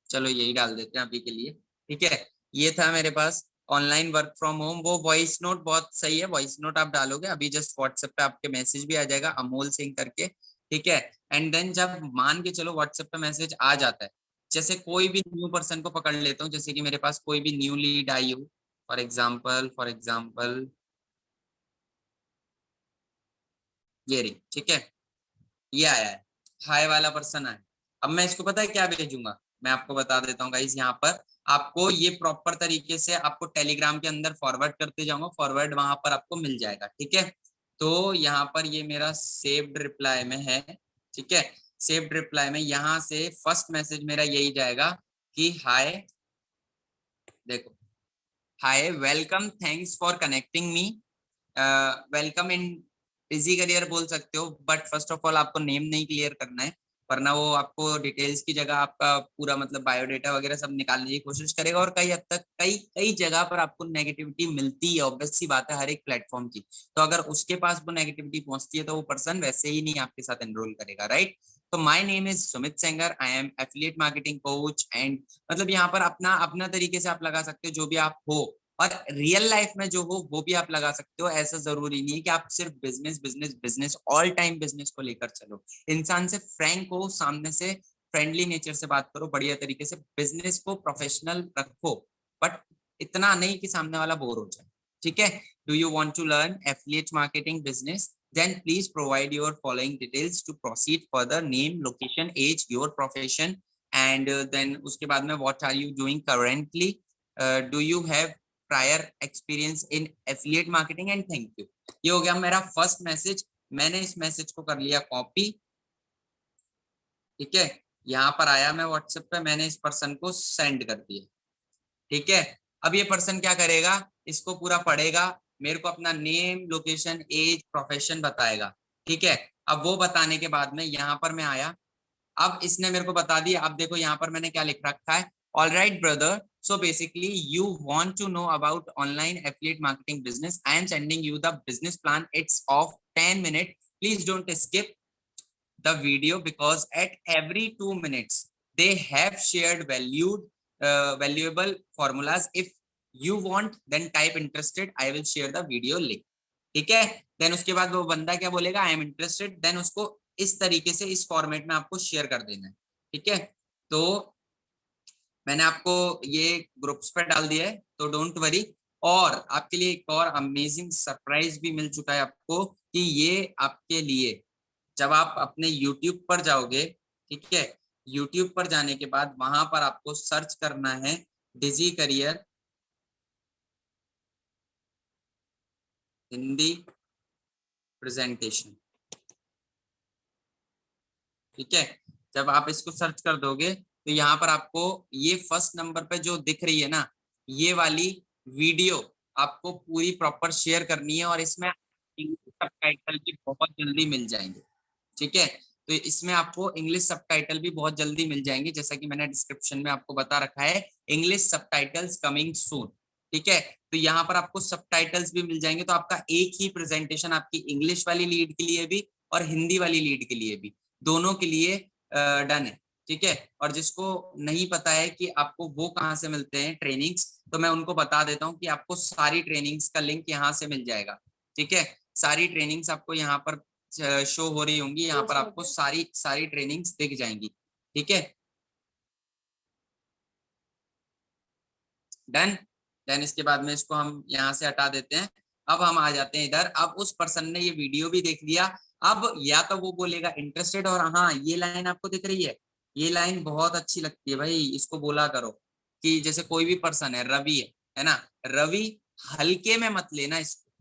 S1: चलो यही डाल देते हैं अभी के लिए। ठीक है, ये था मेरे पास ऑनलाइन वर्क फ्रॉम होम। वो वॉइस नोट बहुत सही है, वॉइस नोट आप डालोगे अभी जस्ट व्हाट्सएप पे आपके मैसेज भी आ जाएगा अमोल सिंह करके। ठीक है, एंड देन जब मान के चलो व्हाट्सएप पे मैसेज आ जाता है, जैसे कोई भी न्यू पर्सन को पकड़ लेता हूँ, जैसे कि मेरे पास कोई भी न्यू लीड आई हो, फॉर एग्जाम्पल ये रही, ठीक है, ये आया है, हाय वाला पर्सन आया। अब मैं इसको पता है क्या भेजूंगा, मैं आपको बता देता हूँ गाइस, यहाँ पर आपको ये प्रॉपर तरीके से आपको टेलीग्राम के अंदर फॉरवर्ड करते जाऊंगा, फॉरवर्ड वहां पर आपको मिल जाएगा। ठीक है, तो यहाँ पर ये मेरा सेव्ड रिप्लाई में है। ठीक है, सेव्ड रिप्लाई में यहाँ से फर्स्ट मैसेज मेरा यही जाएगा कि हाय, देखो hi, welcome, thanks for connecting me. Welcome in Digi Career बोल सकते हो, बट फर्स्ट ऑफ ऑल आपको नेम नहीं क्लियर करना है, वरना वो आपको डिटेल्स की जगह आपका पूरा मतलब बायोडेटा वगैरह सब निकालने की कोशिश करेगा, और कई हद तक कई कई जगह पर आपको नेगेटिविटी मिलती है, ऑब्वियस सी बात है हर एक प्लेटफॉर्म की। तो अगर उसके पास वो नेगेटिविटी पहुंचती है तो वो पर्सन वैसे ही नहीं आपके साथ एनरोल करेगा, राइट। तो my name is Sumit Sengar, I am affiliate marketing coach and मतलब यहाँ पर अपना अपना तरीके से आप लगा सकते हो जो भी आप हो, और रियल लाइफ में जो हो वो भी आप लगा सकते हो। ऐसा जरूरी नहीं है कि आप सिर्फ business business business all time business को लेकर चलो। इंसान से फ्रैंक हो, सामने से फ्रेंडली नेचर से बात करो, बढ़िया तरीके से बिजनेस को प्रोफेशनल रखो, बट इतना नहीं कि सामने वाला बोर हो जाए, ठीक है। Do you want to learn affiliate marketing business, then please provide your following details to proceed further: name, location, age, your profession, and then उसके बाद में what are you doing currently, do you have prior experience in affiliate marketing, and thank you. ये हो गया मेरा first message. मैंने इस message को कर लिया कॉपी, ठीक है। यहाँ पर आया मैं व्हाट्सएप पे, मैंने इस पर्सन को सेंड कर दिया, ठीक है। अब ये पर्सन क्या करेगा, इसको पूरा पढ़ेगा, मेरे को अपना नेम, लोकेशन, एज, प्रोफेशन बताएगा, ठीक है। अब वो बताने के बाद में यहाँ पर मैं आया, अब इसने मेरे को बता दिया। अब देखो यहाँ पर मैंने क्या लिख रखा है: all right brother, so basically you want to know about online affiliate marketing business. I am sending you the business plan. It's of 10 minutes. Please don't skip the video because at every 2 minutes they have shared valuable formulas. If you want, then type interested. I will share the video link. ठीक है। Then उसके बाद वो बंदा क्या बोलेगा, I am interested, then उसको इस तरीके से इस फॉर्मेट में आपको शेयर कर देना है, ठीक है। तो मैंने आपको ये ग्रुप्स पे डाल दिया है, तो डोंट वरी। और आपके लिए एक और अमेजिंग सरप्राइज भी मिल चुका है आपको, कि ये आपके लिए जब आप अपने YouTube पर जाओगे, ठीक है, YouTube पर जाने के बाद वहां पर आपको सर्च करना है डिजी करियर हिंदी प्रेजेंटेशन, ठीक है। जब आप इसको सर्च कर दोगे तो यहाँ पर आपको ये फर्स्ट नंबर पे जो दिख रही है ना, ये वाली वीडियो आपको पूरी प्रॉपर शेयर करनी है, और इसमें इंग्लिश सबटाइटल भी बहुत जल्दी मिल जाएंगे, ठीक है। तो इसमें आपको इंग्लिश सबटाइटल भी बहुत जल्दी मिल जाएंगे, जैसा कि मैंने डिस्क्रिप्शन में आपको बता रखा है, इंग्लिश सबटाइटल्स कमिंग सून, ठीक है। तो यहाँ पर आपको सबटाइटल्स भी मिल जाएंगे, तो आपका एक ही प्रेजेंटेशन आपकी इंग्लिश वाली लीड के लिए भी और हिंदी वाली लीड के लिए भी, दोनों के लिए डन है, ठीक है। और जिसको नहीं पता है कि आपको वो कहाँ से मिलते हैं ट्रेनिंग्स, तो मैं उनको बता देता हूँ कि आपको सारी ट्रेनिंग्स का लिंक यहाँ से मिल जाएगा, ठीक है। सारी ट्रेनिंग्स आपको यहाँ पर शो हो रही होंगी, यहाँ पर आपको सारी सारी ट्रेनिंग्स दिख जाएंगी, ठीक है। डन। देन इसके बाद में इसको हम यहाँ से हटा देते हैं। अब हम आ जाते हैं इधर। अब उस पर्सन ने ये वीडियो भी देख लिया, अब या तो वो बोलेगा इंटरेस्टेड, और हाँ ये लाइन आपको दिख रही है, ये लाइन बहुत अच्छी लगती है भाई, इसको बोला करो कि जैसे कोई भी पर्सन है, रवि है ना, रवि हल्के में मत लेना इसको,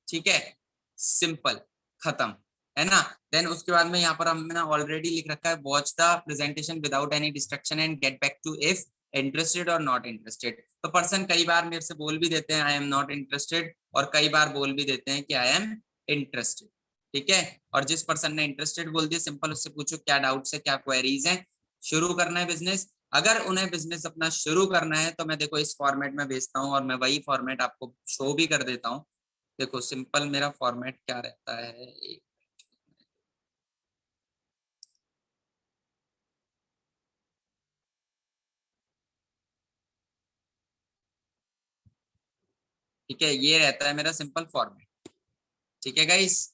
S1: ठीक है, सिंपल, खत्म, है ना। देन उसके बाद में यहाँ पर हमने ऑलरेडी लिख रखा है: watch the presentation without any distraction and get back to if interested और नॉट इंटरेस्टेड। तो पर्सन कई बार मेरे से बोल भी देते हैं आई एम नॉट इंटरेस्टेड, और कई बार बोल भी देते हैं कि आई एम इंटरेस्टेड, ठीक है। और जिस पर्सन ने इंटरेस्टेड बोल दिया, सिंपल उससे पूछो क्या डाउट्स है, क्या क्वेरीज है, शुरू करना है बिजनेस। अगर उन्हें बिजनेस अपना शुरू करना है तो मैं देखो इस फॉर्मेट में भेजता हूँ, और मैं वही फॉर्मेट आपको शो भी कर देता हूँ। देखो सिंपल मेरा फॉर्मेट क्या रहता है, एक, ठीक है, ये रहता है मेरा सिंपल फॉर्मेट, ठीक है guys.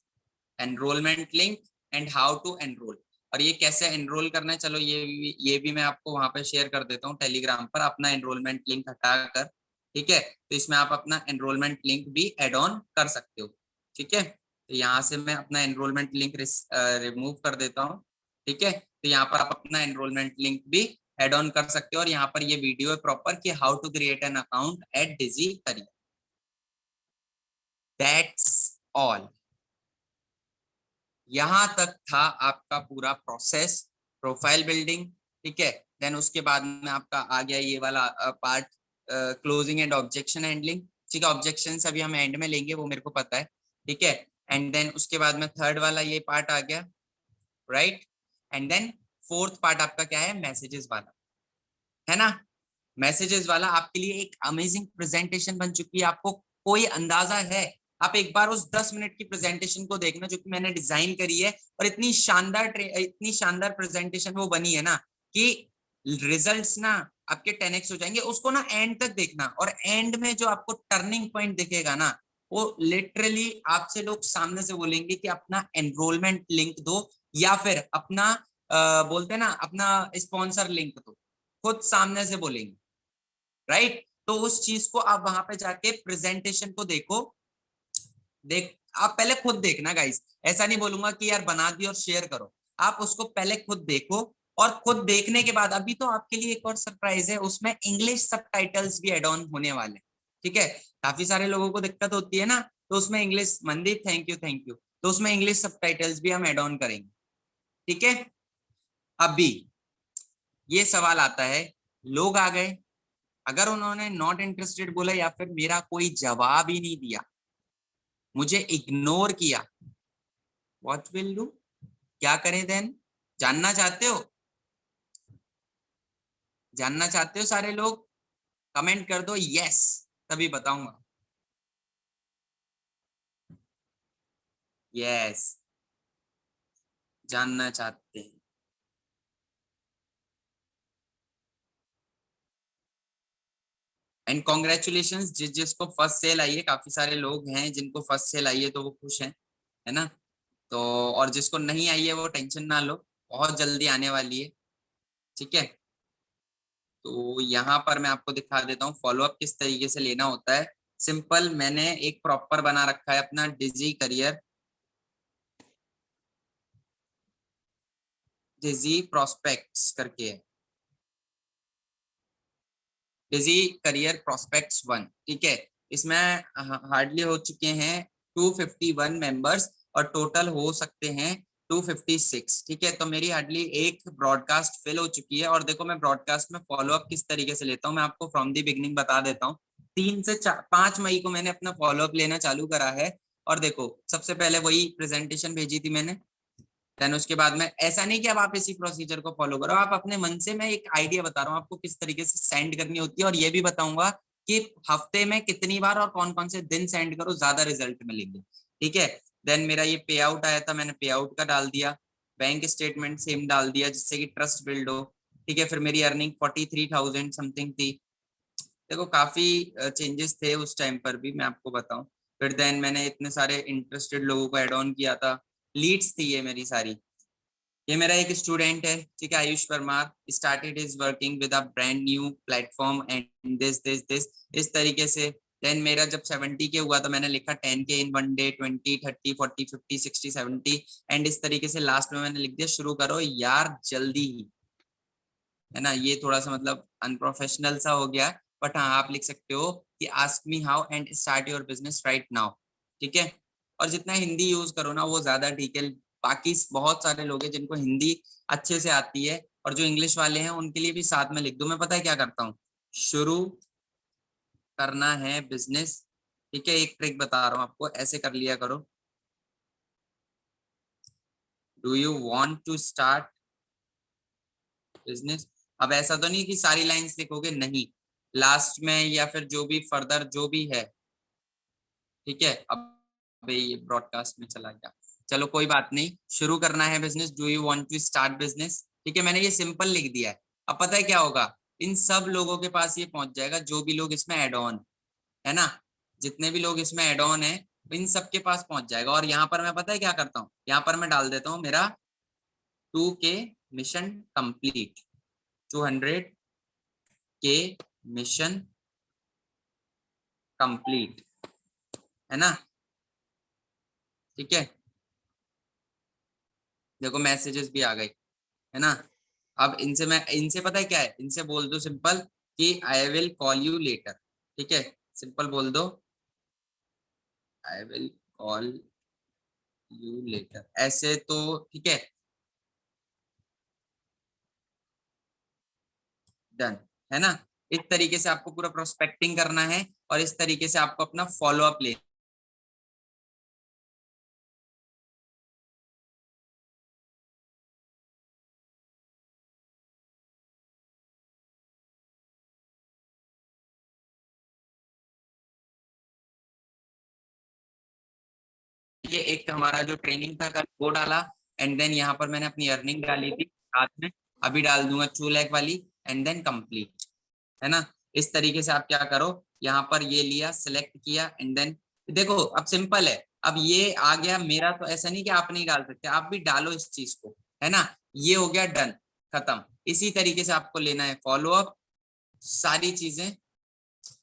S1: Enrolment link and how to enrol, और ये कैसे एनरोल करना है, चलो ये भी मैं आपको वहां पे शेयर कर देता हूँ टेलीग्राम पर, अपना एनरोलमेंट लिंक हटाकर, ठीक है। तो इसमें आप अपना एनरोलमेंट लिंक भी एड ऑन कर सकते हो, ठीक है। तो यहाँ से मैं अपना एनरोलमेंट लिंक रिमूव कर देता हूँ, ठीक है। तो यहाँ पर आप अपना एनरोलमेंट लिंक भी एड ऑन कर सकते हो, और यहाँ पर ये वीडियो है प्रॉपर कि how to create an account at Digi Career. That's all, यहां तक था आपका पूरा प्रोसेस, प्रोफाइल बिल्डिंग, ठीक है। देन उसके बाद में आपका आ गया ये वाला part, closing and objection handling, ठीक है। ऑब्जेक्शन अभी हम एंड में लेंगे, वो मेरे को पता है, ठीक है। एंड देन उसके बाद में थर्ड वाला ये पार्ट आ गया, right. And then fourth part आपका क्या है, मैसेजेस वाला, है ना। मैसेजेस वाला आपके लिए एक अमेजिंग प्रेजेंटेशन बन चुकी है। आपको कोई अंदाजा है, आप एक बार उस 10 मिनट की प्रेजेंटेशन को देखना जो कि मैंने डिजाइन करी है, और इतनी शानदार प्रेजेंटेशन वो बनी है ना कि रिजल्ट्स ना आपके 10x हो जाएंगे। उसको ना एंड तक देखना, और एंड में जो आपको टर्निंग पॉइंट दिखेगा ना, वो लिटरली आपसे लोग सामने से बोलेंगे कि अपना एनरोलमेंट लिंक दो, या फिर अपना बोलते हैं ना अपना स्पॉन्सर लिंक दो, खुद सामने से बोलेंगे, राइट। तो उस चीज को आप वहां पे जाके प्रेजेंटेशन को देखो, देख आप पहले खुद देखना गाइस, ऐसा नहीं बोलूंगा कि यार बना दी और शेयर करो, आप उसको पहले खुद देखो। और खुद देखने के बाद अभी तो आपके लिए एक और सरप्राइज है, उसमें इंग्लिश सबटाइटल्स भी एड ऑन होने वाले हैं, ठीक है। काफी सारे लोगों को दिक्कत होती है ना, तो उसमें English, Mandeep thank you thank you, तो उसमें इंग्लिश सबटाइटल्स भी हम एड ऑन करेंगे, ठीक है। अभी ये सवाल आता है, लोग आ गए, अगर उन्होंने नॉट इंटरेस्टेड बोला या फिर मेरा कोई जवाब ही नहीं दिया, मुझे इग्नोर किया, व्हाट विल डू, क्या करें देन, जानना चाहते हो, जानना चाहते हो सारे लोग, कमेंट कर दो यस, तभी बताऊंगा। यस, जानना चाहते हैं। एंड कॉन्ग्रेचुलेशन जिस जिसको फर्स्ट सेल आई है, काफी सारे लोग हैं जिनको फर्स्ट सेल आई है तो वो खुश हैं, है ना। तो और जिसको नहीं आई है वो टेंशन ना लो, बहुत जल्दी आने वाली है, ठीक है। तो यहाँ पर मैं आपको दिखा देता हूँ फॉलोअप किस तरीके से लेना होता है। सिंपल, मैंने एक प्रॉपर बना रखा है अपना डिजी करियर, डिजी प्रोस्पेक्ट्स करके है, डिजी करियर प्रोस्पेक्ट्स 1, ठीक है। इसमें हार्डली हो चुके हैं 251 मेंबर्स, और टोटल हो सकते हैं 256, ठीक है। तो मेरी हार्डली एक ब्रॉडकास्ट फिल हो चुकी है। और देखो मैं ब्रॉडकास्ट में फॉलोअप किस तरीके से लेता हूँ, मैं आपको फ्रॉम दी बिगनिंग बता देता हूँ। 3 से 5 मई को मैंने अपना फॉलोअप लेना चालू करा है। और देखो सबसे पहले वही प्रेजेंटेशन भेजी थी मैंने, देन उसके बाद में, ऐसा नहीं कि अब आप इसी प्रोसीजर को फॉलो करो, आप अपने मन से, मैं एक आइडिया बता रहा हूँ आपको किस तरीके से सेंड करनी होती है, और ये भी बताऊंगा कि हफ्ते में कितनी बार और कौन कौन से दिन सेंड करो ज्यादा रिजल्ट मिलेंगे, ठीक है। देन मेरा ये पे आउट आया था, मैंने पे आउट का डाल दिया, बैंक स्टेटमेंट सेम डाल दिया जिससे कि ट्रस्ट बिल्ड हो, ठीक है। फिर मेरी अर्निंग 43,000 समथिंग थी। देखो काफी चेंजेस थे उस टाइम पर भी, मैं आपको बताऊं। फिर देन मैंने इतने सारे इंटरेस्टेड लोगों को ऐड ऑन किया था, लीड्स थी ये मेरी सारी। ये मेरा एक स्टूडेंट है, ठीक है, Ayush Parmar, started is working with a brand new platform and this इस तरीके से। देन मेरा जब 70 के हुआ तो मैंने लिखा 10K इन 1 डे, 20, 30, 40, 50, 60, 70, एंड इस तरीके से लास्ट में मैंने लिख दिया शुरू करो यार जल्दी ही, है ना। ये थोड़ा सा मतलब अनप्रोफेशनल सा हो गया, बट हाँ आप लिख सकते हो कि ask me how and start your business right now, ठीक है। और जितना हिंदी यूज करो ना वो ज्यादा ठीक है। बाकी बहुत सारे लोग हैं जिनको हिंदी अच्छे से आती है, और जो इंग्लिश वाले हैं उनके लिए भी साथ में लिख दो। मैं पता है क्या करता हूँ, शुरू करना है बिजनेस, ठीक है, एक ट्रिक बता रहा हूँ आपको, ऐसे कर लिया करो, do you want to start business. अब ऐसा तो नहीं कि सारी लाइंस लिखोगे, नहीं, लास्ट में या फिर जो भी फर्दर जो भी है, ठीक है। अब ये ब्रॉडकास्ट में चला गया, चलो कोई बात नहीं। शुरू करना है business, do you want to start business, ठीक है। मैंने ये सिंपल लिख दिया है। अब पता है क्या होगा, इन सब लोगों के पास ये पहुंच जाएगा जो भी लोग इसमें एड ऑन है ना, जितने भी लोग इसमें एड ऑन है इन सब के पास पहुंच जाएगा। और यहाँ पर मैं पता है क्या करता हूँ, यहाँ पर मैं डाल देता हूँ मेरा 2K mission complete, 200K mission complete, है ना, ठीक है। देखो मैसेजेस भी आ गए, है ना। अब इनसे मैं, इनसे पता है क्या है, इनसे बोल दो सिंपल कि I will call you later, ठीक है। सिंपल बोल दो I will call you later, ऐसे तो ठीक है, डन, है ना। इस तरीके से आपको पूरा प्रोस्पेक्टिंग करना है और इस तरीके से आपको अपना फॉलो अप ले ये एक हमारा जो ट्रेनिंग था कल वो डाला एंड देन यहाँ पर मैंने अपनी अर्निंग डाली थी साथ में, अभी डाल दूंगा 2 लाख वाली एंड देन कंप्लीट, है ना। इस तरीके से आप क्या करो, यहाँ पर ये लिया, सिलेक्ट किया एंड देन देखो अब सिंपल है। अब ये आ गया मेरा, तो ऐसा नहीं कि आप नहीं डाल सकते, आप भी डालो इस चीज को, है ना। ये हो गया डन, खत्म। इसी तरीके से आपको लेना है फॉलो अप सारी चीजें,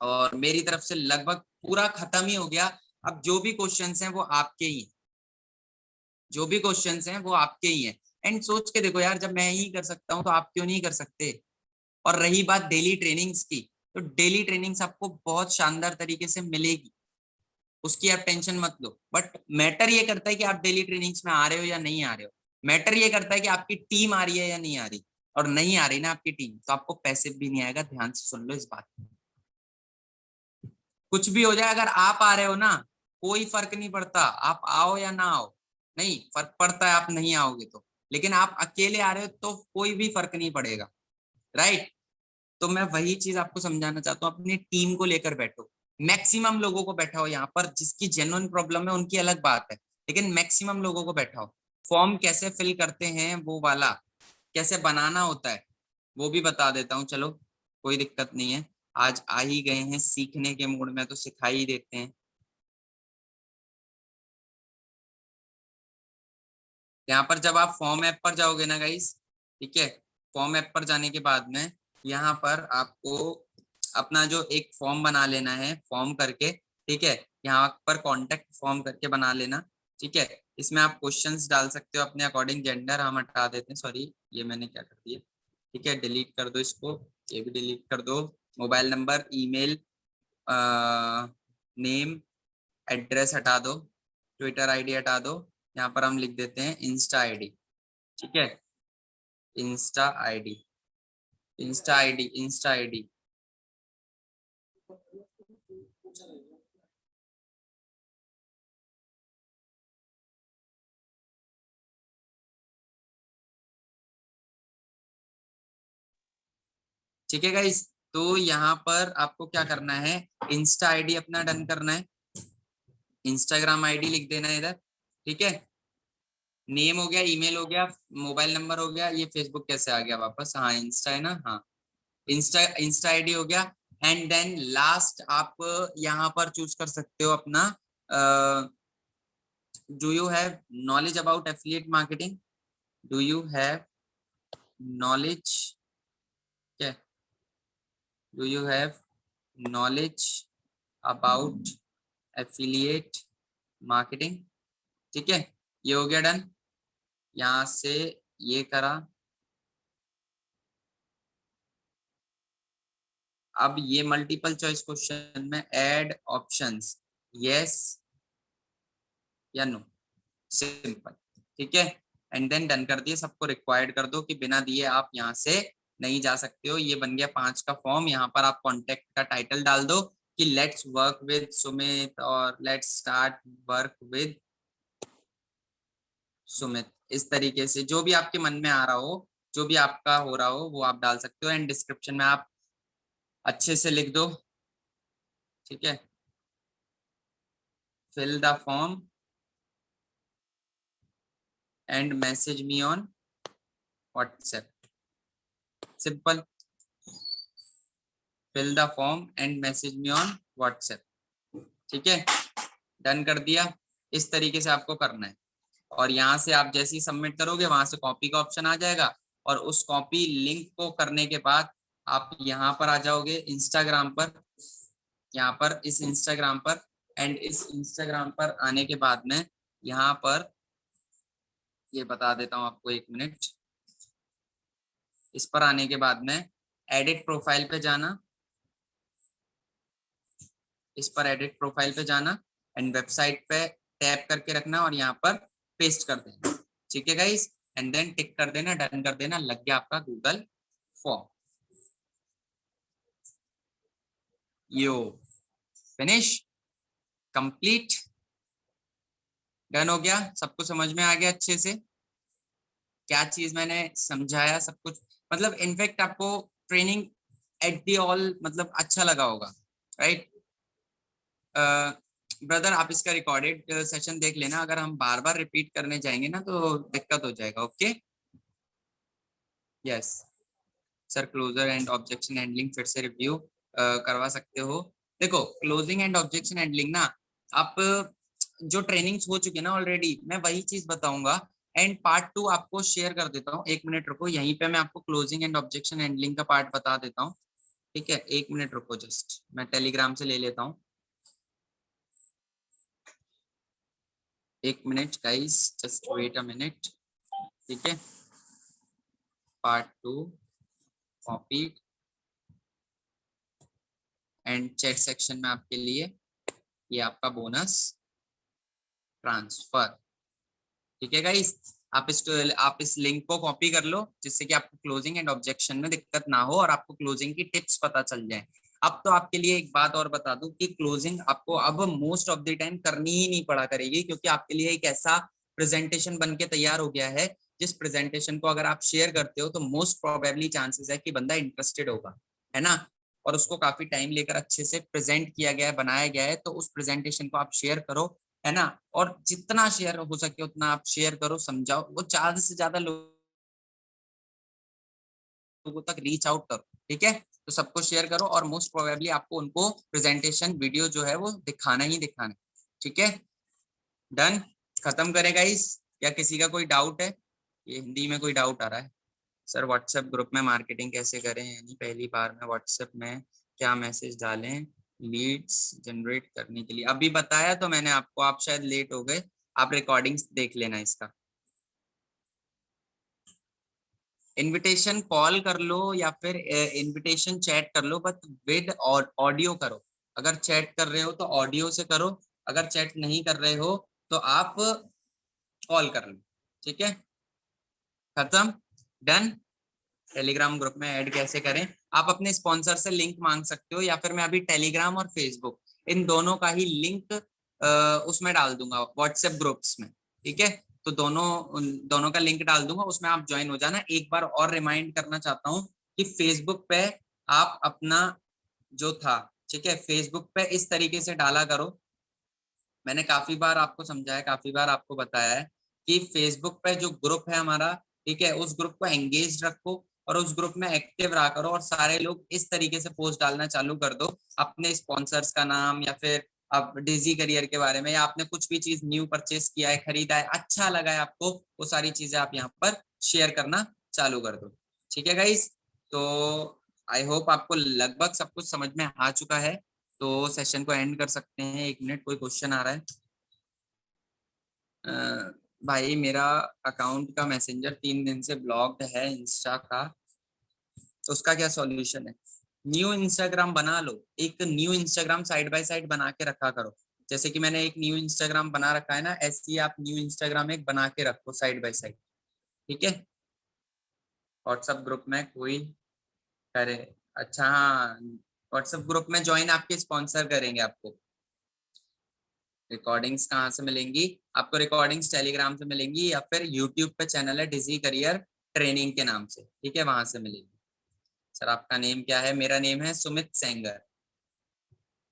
S1: और मेरी तरफ से लगभग पूरा खत्म ही हो गया। अब जो भी क्वेश्चंस हैं वो आपके ही हैं, जो भी क्वेश्चंस हैं वो आपके ही हैं। एंड सोच के देखो यार, जब मैं ही कर सकता हूँ तो आप क्यों नहीं कर सकते। और रही बात डेली ट्रेनिंग्स की, तो डेली ट्रेनिंग्स आपको बहुत शानदार तरीके से मिलेगी, उसकी आप टेंशन मत लो। बट मैटर ये करता है कि आप डेली ट्रेनिंग्स में आ रहे हो या नहीं आ रहे हो। मैटर ये करता है कि आपकी टीम आ रही है या नहीं आ रही, और नहीं आ रही ना आपकी टीम, तो आपको पैसे भी नहीं आएगा। ध्यान से सुन लो इस बात को। कुछ भी हो जाए, अगर आप आ रहे हो ना, कोई फर्क नहीं पड़ता, आप आओ या ना आओ, नहीं फर्क पड़ता है आप नहीं आओगे तो, लेकिन आप अकेले आ रहे हो तो कोई भी फर्क नहीं पड़ेगा, राइट। तो मैं वही चीज आपको समझाना चाहता हूँ, अपनी टीम को लेकर बैठो, मैक्सिमम लोगों को बैठाओ यहाँ पर। जिसकी जेन्युइन प्रॉब्लम है उनकी अलग बात है, लेकिन मैक्सिमम लोगों को बैठाओ। फॉर्म कैसे फिल करते हैं वो वाला, कैसे बनाना होता है वो भी बता देता हूँ, चलो कोई दिक्कत नहीं है। आज आ ही गए हैं सीखने के मूड में, तो सिखा ही देते हैं। यहाँ पर जब आप फॉर्म ऐप पर जाओगे ना गाइस, ठीक है, फॉर्म ऐप पर जाने के बाद में यहाँ पर आपको अपना जो एक फॉर्म बना लेना है, फॉर्म करके, ठीक है। यहाँ पर कॉन्टेक्ट फॉर्म करके बना लेना, ठीक है। इसमें आप क्वेश्चंस डाल सकते हो अपने अकॉर्डिंग, जेंडर हम हटा देते हैं, सॉरी ये मैंने क्या कर दिया, ठीक है, डिलीट कर दो इसको, ये भी डिलीट कर दो। Mobile number, email, name, address हटा दो, ट्विटर आईडी हटा दो। यहाँ पर हम लिख देते हैं इंस्टा आईडी, ठीक है, Insta ID, Insta ID, Insta ID. ठीक है गाइस, तो यहाँ पर आपको क्या करना है, इंस्टा आईडी अपना डन करना है, इंस्टाग्राम आईडी लिख देना है इधर, ठीक है। नेम हो गया, ईमेल हो गया, मोबाइल नंबर हो गया, ये फेसबुक कैसे आ गया वापस, हाँ इंस्टा है ना, हाँ इंस्टा, इंस्टा आईडी हो गया। एंड देन लास्ट आप यहाँ पर चूज कर सकते हो अपना, do you have knowledge about affiliate marketing, do you have knowledge, क्या, do you have knowledge about affiliate marketing, ठीक है। ये हो गया डन, यहाँ से ये करा। अब ये मल्टीपल चॉइस क्वेश्चन में ऐड ऑप्शंस, यस या नो, सिंपल, ठीक है। एंड देन डन कर दिए, सबको रिक्वायर्ड कर दो कि बिना दिए आप यहाँ से नहीं जा सकते हो। ये बन गया 5 का फॉर्म। यहाँ पर आप कॉन्टेक्ट का टाइटल डाल दो कि लेट्स वर्क विद सुमित और let's start work with Sumit. इस तरीके से जो भी आपके मन में आ रहा हो, जो भी आपका हो रहा हो वो आप डाल सकते हो। एंड डिस्क्रिप्शन में आप अच्छे से लिख दो, ठीक है, fill the form and message me on WhatsApp, simple, fill the form and message me on WhatsApp, ठीक है, डन कर दिया। इस तरीके से आपको करना है, और यहाँ से आप जैसे ही सबमिट करोगे वहां से कॉपी का ऑप्शन आ जाएगा, और उस कॉपी लिंक को करने के बाद आप यहाँ पर आ जाओगे इंस्टाग्राम पर, यहाँ पर इस इंस्टाग्राम पर, एंड इस इंस्टाग्राम पर आने के बाद में यहाँ पर ये बता देता हूँ आपको, 1 मिनट। इस पर आने के बाद में एडिट प्रोफाइल पे जाना, इस पर एडिट प्रोफाइल पे जाना एंड वेबसाइट पे टैप करके रखना और यहाँ पर पेस्ट कर देना, ठीक है गाइस। एंड देन टिक कर देना, डन कर देना, लग गया आपका गूगल फॉर्म। यो फिनिश, कंप्लीट, डन हो गया, सबको समझ में आ गया अच्छे से क्या चीज मैंने समझाया, सब कुछ, मतलब इनफैक्ट आपको ट्रेनिंग एट दी ऑल मतलब अच्छा लगा होगा, राइट। ब्रदर आप इसका रिकॉर्डेड सेशन देख लेना, अगर हम बार बार रिपीट करने जाएंगे ना तो दिक्कत हो जाएगा। Okay, yes sir, closer and objection handling फिर से रिव्यू करवा सकते हो। देखो क्लोजिंग एंड ऑब्जेक्शन हैंडलिंग ना, आप जो ट्रेनिंग्स हो चुकी है ना ऑलरेडी, मैं वही चीज बताऊंगा। एंड पार्ट 2 आपको शेयर कर देता हूँ, 1 मिनट रुको, यहीं पे मैं आपको क्लोजिंग एंड ऑब्जेक्शन हैंडलिंग का पार्ट बता देता हूँ। ठीक है, 1 मिनट रुको, जस्ट मैं टेलीग्राम से ले लेता हूँ। 1 minute guys, just wait a minute. ठीक है, part 2 copy and chat section में आपके लिए ये आपका बोनस ट्रांसफर। ठीक है गाइस, आप इस लिंक को कॉपी कर लो, जिससे कि आपको क्लोजिंग एंड ऑब्जेक्शन में दिक्कत ना हो और आपको क्लोजिंग की टिप्स पता चल जाए। अब तो आपके लिए एक बात और बता दूं कि क्लोजिंग आपको अब मोस्ट ऑफ द टाइम करनी ही नहीं पड़ा करेगी, क्योंकि आपके लिए एक ऐसा प्रेजेंटेशन बन के तैयार हो गया है, जिस प्रेजेंटेशन को अगर आप शेयर करते हो तो मोस्ट प्रोबेबली चांसेस है कि बंदा इंटरेस्टेड होगा, है ना। और उसको काफी टाइम लेकर अच्छे से प्रेजेंट किया गया है, बनाया गया है, तो उस प्रेजेंटेशन को आप शेयर करो, है ना। और जितना शेयर हो सके उतना आप शेयर करो, समझाओ, वो ज्यादा से ज्यादा लोगों तक रीच आउट करो। ठीक है, तो सबको शेयर करो और मोस्ट प्रोबेबली आपको उनको प्रेजेंटेशन वीडियो जो है वो दिखाना ही दिखाना है। ठीक है, डन, खत्म करेगा इस, या किसी का कोई डाउट है? ये हिंदी में कोई डाउट आ रहा है? सर व्हाट्सएप ग्रुप में मार्केटिंग कैसे करें, यानी पहली बार में व्हाट्सएप में क्या मैसेज डालें लीड्स जनरेट करने के लिए? अभी बताया तो मैंने आपको, आप शायद लेट हो गए, आप रिकॉर्डिंग्स देख लेना इसका। इनविटेशन कॉल कर लो या फिर इनविटेशन चैट कर लो, बट विद ऑडियो करो। अगर चैट कर रहे हो तो ऑडियो से करो, अगर चैट नहीं कर रहे हो तो आप कॉल कर लो। ठीक है, खत्म, डन। टेलीग्राम ग्रुप में ऐड कैसे करें? आप अपने स्पॉन्सर से लिंक मांग सकते हो, या फिर मैं अभी टेलीग्राम और फेसबुक इन दोनों का ही लिंक उसमें डाल दूंगा व्हाट्सएप ग्रुप्स में। ठीक है, तो दोनों का लिंक डाल दूंगा, उसमें आप ज्वाइन हो जाना। एक बार और रिमाइंड करना चाहता हूँ कि फेसबुक पे आप अपना जो था, ठीक है, फेसबुक पे इस तरीके से डाला करो। मैंने काफी बार आपको समझाया, काफी बार आपको बताया है कि फेसबुक पे जो ग्रुप है हमारा, ठीक है, उस ग्रुप को एंगेज रखो और उस ग्रुप में एक्टिव रहा करो, और सारे लोग इस तरीके से पोस्ट डालना चालू कर दो अपने स्पॉन्सर्स का नाम, या फिर आप डिजी करियर के बारे में, या आपने कुछ भी चीज न्यू परचेस किया है, खरीदा है, अच्छा लगा है आपको, वो सारी चीजें आप यहाँ पर शेयर करना चालू कर दो। ठीक है गाइस, तो आई होप आपको लगभग सब कुछ समझ में आ चुका है, तो सेशन को एंड कर सकते हैं। 1 मिनट, कोई क्वेश्चन आ रहा है? भाई मेरा अकाउंट का मैसेंजर 3 दिन से ब्लॉक्ड है इंस्टा का, तो उसका क्या सॉल्यूशन है? न्यू इंस्टाग्राम बना लो, एक new Instagram side by side बना के रखा करो। जैसे कि मैंने एक न्यू इंस्टाग्राम बना रखा है ना, ऐसे ही आप न्यू इंस्टाग्राम एक बना के रखो साइड बाय साइड। ठीक है, व्हाट्सएप ग्रुप में कोई करे, अच्छा हाँ, व्हाट्सएप ग्रुप में ज्वाइन आपके स्पॉन्सर करेंगे आपको। रिकॉर्डिंग्स कहाँ से मिलेंगी आपको? रिकॉर्डिंग्स टेलीग्राम से मिलेंगी, या फिर यूट्यूब पे चैनल है डिजी करियर ट्रेनिंग के नाम से, ठीक है, वहां से मिलेगी। सर आपका नेम क्या है? मेरा नेम है सुमित सेंगर।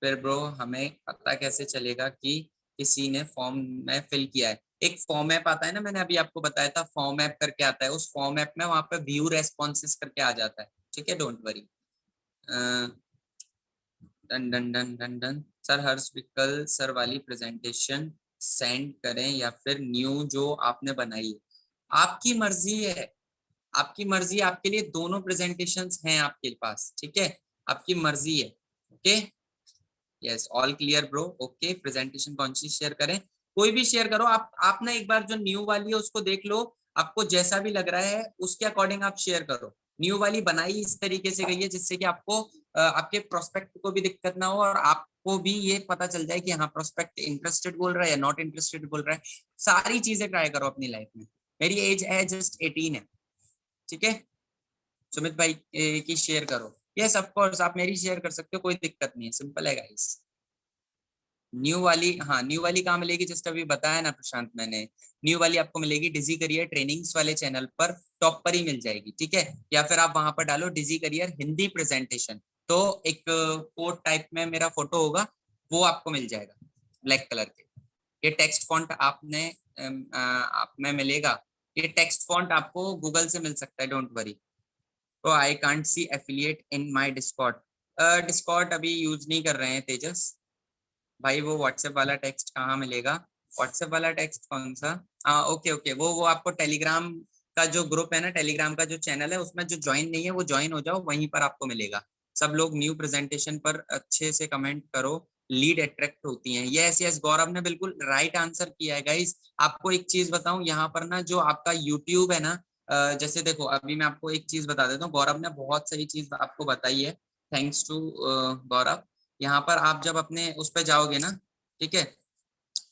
S1: फिर ब्रो हमें पता कैसे चलेगा कि किसी ने फॉर्म में फिल किया है? एक फॉर्म ऐप आता है ना, मैंने अभी आपको बताया था, फॉर्म ऐप करके आता है, उस फॉर्म ऐप में वहां पे व्यू रेस्पॉन्सेस करके आ जाता है। ठीक है, don't worry. Done done done done done. Sir Harsh Vikal sir वाली प्रेजेंटेशन सेंड करें या फिर न्यू जो आपने बनाई है? आपकी मर्जी है, आपकी मर्जी, आपके लिए दोनों प्रेजेंटेशंस हैं आपके पास। ठीक है, आपकी मर्जी है। Okay, yes, all clear bro. Okay, presentation कौन सी शेयर करें? कोई भी शेयर करो। आप ना एक बार जो न्यू वाली है उसको देख लो, आपको जैसा भी लग रहा है उसके अकॉर्डिंग आप शेयर करो। न्यू वाली बनाई इस तरीके से गई है जिससे कि आपको आपके प्रोस्पेक्ट को भी दिक्कत ना हो, और आपको भी ये पता चल जाए कि हाँ प्रोस्पेक्ट इंटरेस्टेड बोल रहा है या नॉट इंटरेस्टेड बोल रहा है। सारी चीजें ट्राई करो अपनी लाइफ में। मेरी एज है जस्ट 18 है। ठीक है, सुमित भाई की शेयर करो। यस ऑफ कोर्स आप मेरी शेयर कर सकते हो, कोई दिक्कत नहीं है, सिंपल है गाइस। न्यू वाली, हाँ न्यू वाली कहाँ मिलेगी, जस्ट अभी बताया ना प्रशांत मैंने। न्यू वाली आपको मिलेगी डिजी करियर ट्रेनिंग्स वाले चैनल पर, टॉप पर ही मिल जाएगी, ठीक है। या फिर आप वहां पर डालो डिजी करियर हिंदी प्रेजेंटेशन, तो एक कोट टाइप में मेरा फोटो होगा, वो आपको मिल जाएगा ब्लैक कलर के। ये टेक्स्ट फॉन्ट आपने आप में मिलेगा, ये टेक्स्ट फॉन्ट आपको गूगल से मिल सकता है, डोंट वरी। तो I can't see affiliate in my Discord, Discord अभी यूज नहीं कर रहे हैं तेजस भाई। वो व्हाट्सएप वाला टेक्स्ट कहाँ मिलेगा, व्हाट्सएप वाला टेक्स्ट कौन सा, हाँ ओके ओके, वो आपको टेलीग्राम का जो ग्रुप है ना, टेलीग्राम का जो चैनल है, उसमें जो ज्वाइन नहीं है वो ज्वाइन हो जाओ, वहीं पर आपको मिलेगा। सब लोग न्यू प्रेजेंटेशन पर अच्छे से कमेंट करो, लीड अट्रैक्ट होती हैं। यस यस, गौरव ने बिल्कुल राइट आंसर किया है गाइस। आपको एक चीज बताऊं, यहाँ पर ना जो आपका यूट्यूब है ना, जैसे देखो अभी मैं आपको एक चीज बता देता हूँ, गौरव ने बहुत सही चीज आपको बताई है, थैंक्स टू गौरव। यहाँ पर आप जब अपने उस पर जाओगे ना, ठीक है,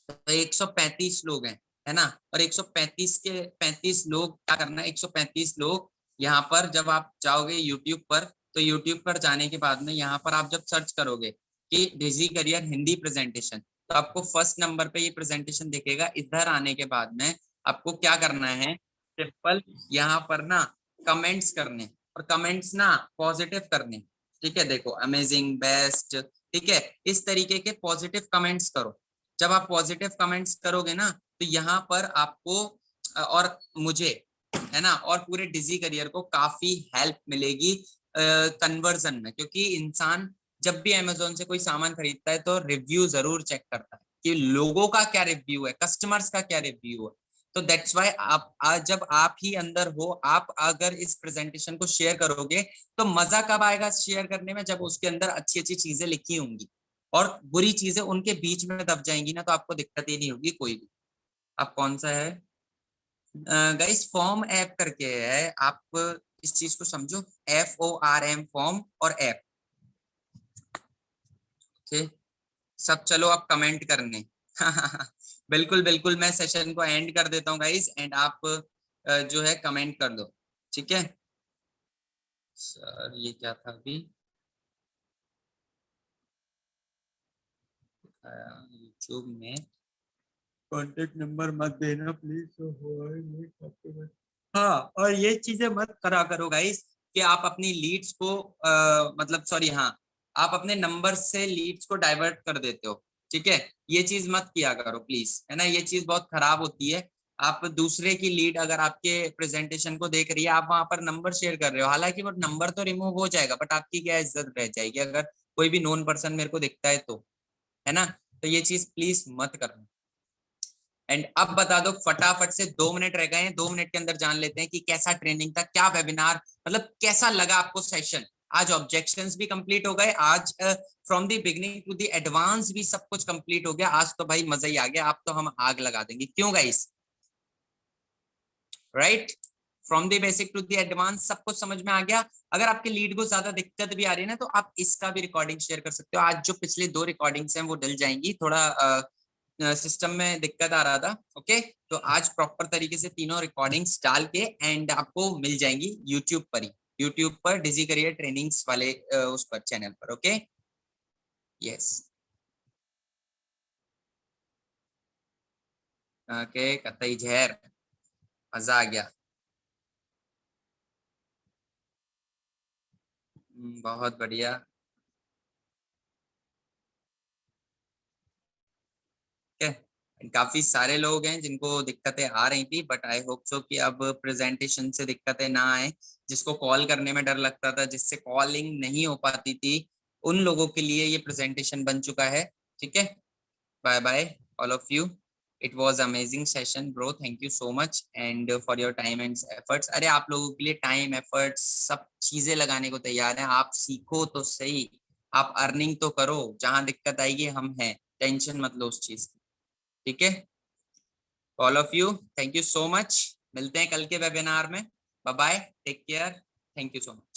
S1: तो 135 लोग हैं, है ना, और 135 के 35 लोग क्या करना है, 135 लोग यहाँ पर जब आप जाओगे यूट्यूब पर, तो यूट्यूब पर जाने के बाद में यहाँ पर आप जब सर्च करोगे कि डिजी करियर हिंदी प्रेजेंटेशन, तो आपको फर्स्ट नंबर पे ये प्रेजेंटेशन दिखेगा। इधर आने के बाद में आपको क्या करना है, सिंपल यहाँ पर ना कमेंट्स करने, और कमेंट्स ना पॉजिटिव करने, ठीक है। देखो अमेजिंग, बेस्ट, ठीक है, इस तरीके के पॉजिटिव कमेंट्स करो। जब आप पॉजिटिव कमेंट्स करोगे ना, तो यहाँ पर आपको और मुझे, है ना, और पूरे डिजी करियर को काफी हेल्प मिलेगी कन्वर्जन में, क्योंकि इंसान जब भी अमेजोन से कोई सामान खरीदता है तो रिव्यू जरूर चेक करता है कि लोगों का क्या रिव्यू है, कस्टमर्स का क्या रिव्यू है। तो दैट्स वाई आप आज जब आप ही अंदर हो, आप अगर इस प्रेजेंटेशन को शेयर करोगे, तो मजा कब आएगा शेयर करने में, जब उसके अंदर अच्छी अच्छी चीजें लिखी होंगी, और बुरी चीजें उनके बीच में दब जाएंगी ना, तो आपको दिक्कत ही नहीं होगी कोई भी। आप कौन सा है गाइस, फॉर्म ऐप करके है, आप इस चीज को समझो, FORM फॉर्म और ऐप, ओके। सब चलो आप कमेंट करने। बिल्कुल बिल्कुल, मैं सेशन को एंड कर देता हूँ गाइस, एंड आप जो है कमेंट कर दो, ठीक है। सर ये क्या था अभी, यूट्यूब में कॉन्टेक्ट नंबर मत देना प्लीज। हाँ, और ये चीजें मत करा करो गाइस कि आप अपनी लीड्स को मतलब सॉरी, हाँ, आप अपने नंबर से लीड्स को डाइवर्ट कर देते हो, ठीक है। ये चीज मत किया करो प्लीज, है ना, ये चीज बहुत खराब होती है। आप दूसरे की लीड अगर आपके प्रेजेंटेशन को देख रही है, आप वहां पर नंबर शेयर कर रहे हो, हालांकि वो नंबर तो रिमूव हो जाएगा, बट आपकी क्या इज्जत रह जाएगी अगर कोई भी नॉन पर्सन मेरे को दिखता है तो, है ना। तो ये चीज प्लीज मत करना। एंड अब बता दो फटाफट से, 2 मिनट रह गए हैं, 2 मिनट के अंदर जान लेते हैं कि कैसा ट्रेनिंग था, क्या वेबिनार, मतलब कैसा लगा आपको सेशन। आज ऑब्जेक्शंस भी कंप्लीट हो गए, आज from the beginning to the advance भी सब कुछ कंप्लीट हो गया। आज तो भाई मजा ही आ गया, आप तो हम आग लगा देंगे, क्यों guys, right. From the basic to the advance सब कुछ समझ में आ गया। अगर आपके लीड को ज्यादा दिक्कत भी आ रही है ना, तो आप इसका भी रिकॉर्डिंग शेयर कर सकते हो। आज जो पिछले 2 रिकॉर्डिंग्स हैं वो डल जाएंगी, थोड़ा सिस्टम में दिक्कत आ रहा था, ओके। तो आज प्रॉपर तरीके से तीनों रिकॉर्डिंग्स डाल के एंड आपको मिल जाएंगी यूट्यूब पर ही, यूट्यूब पर डिजी करियर ट्रेनिंग्स वाले उस पर चैनल पर, ओके। यस, ओके, कतई जहर, मजा आ गया। बहुत बढ़िया, ठीक है। काफी सारे लोग हैं जिनको दिक्कतें आ रही थी, बट आई होप सो कि अब प्रेजेंटेशन से दिक्कतें ना आए। जिसको कॉल करने में डर लगता था, जिससे कॉलिंग नहीं हो पाती थी, उन लोगों के लिए ये प्रेजेंटेशन बन चुका है, ठीक है। Bye bye all of you, it was amazing session bro, thank you so much and for your time and efforts. अरे आप लोगों के लिए टाइम एफर्ट्स सब चीजें लगाने को तैयार हैं, आप सीखो तो सही, आप अर्निंग तो करो, जहां दिक्कत आएगी हम हैं, टेंशन मत लो उस चीज की, ठीक है। All of you thank you so much, मिलते हैं कल के वेबिनार में, bye bye, take care, thank you so much.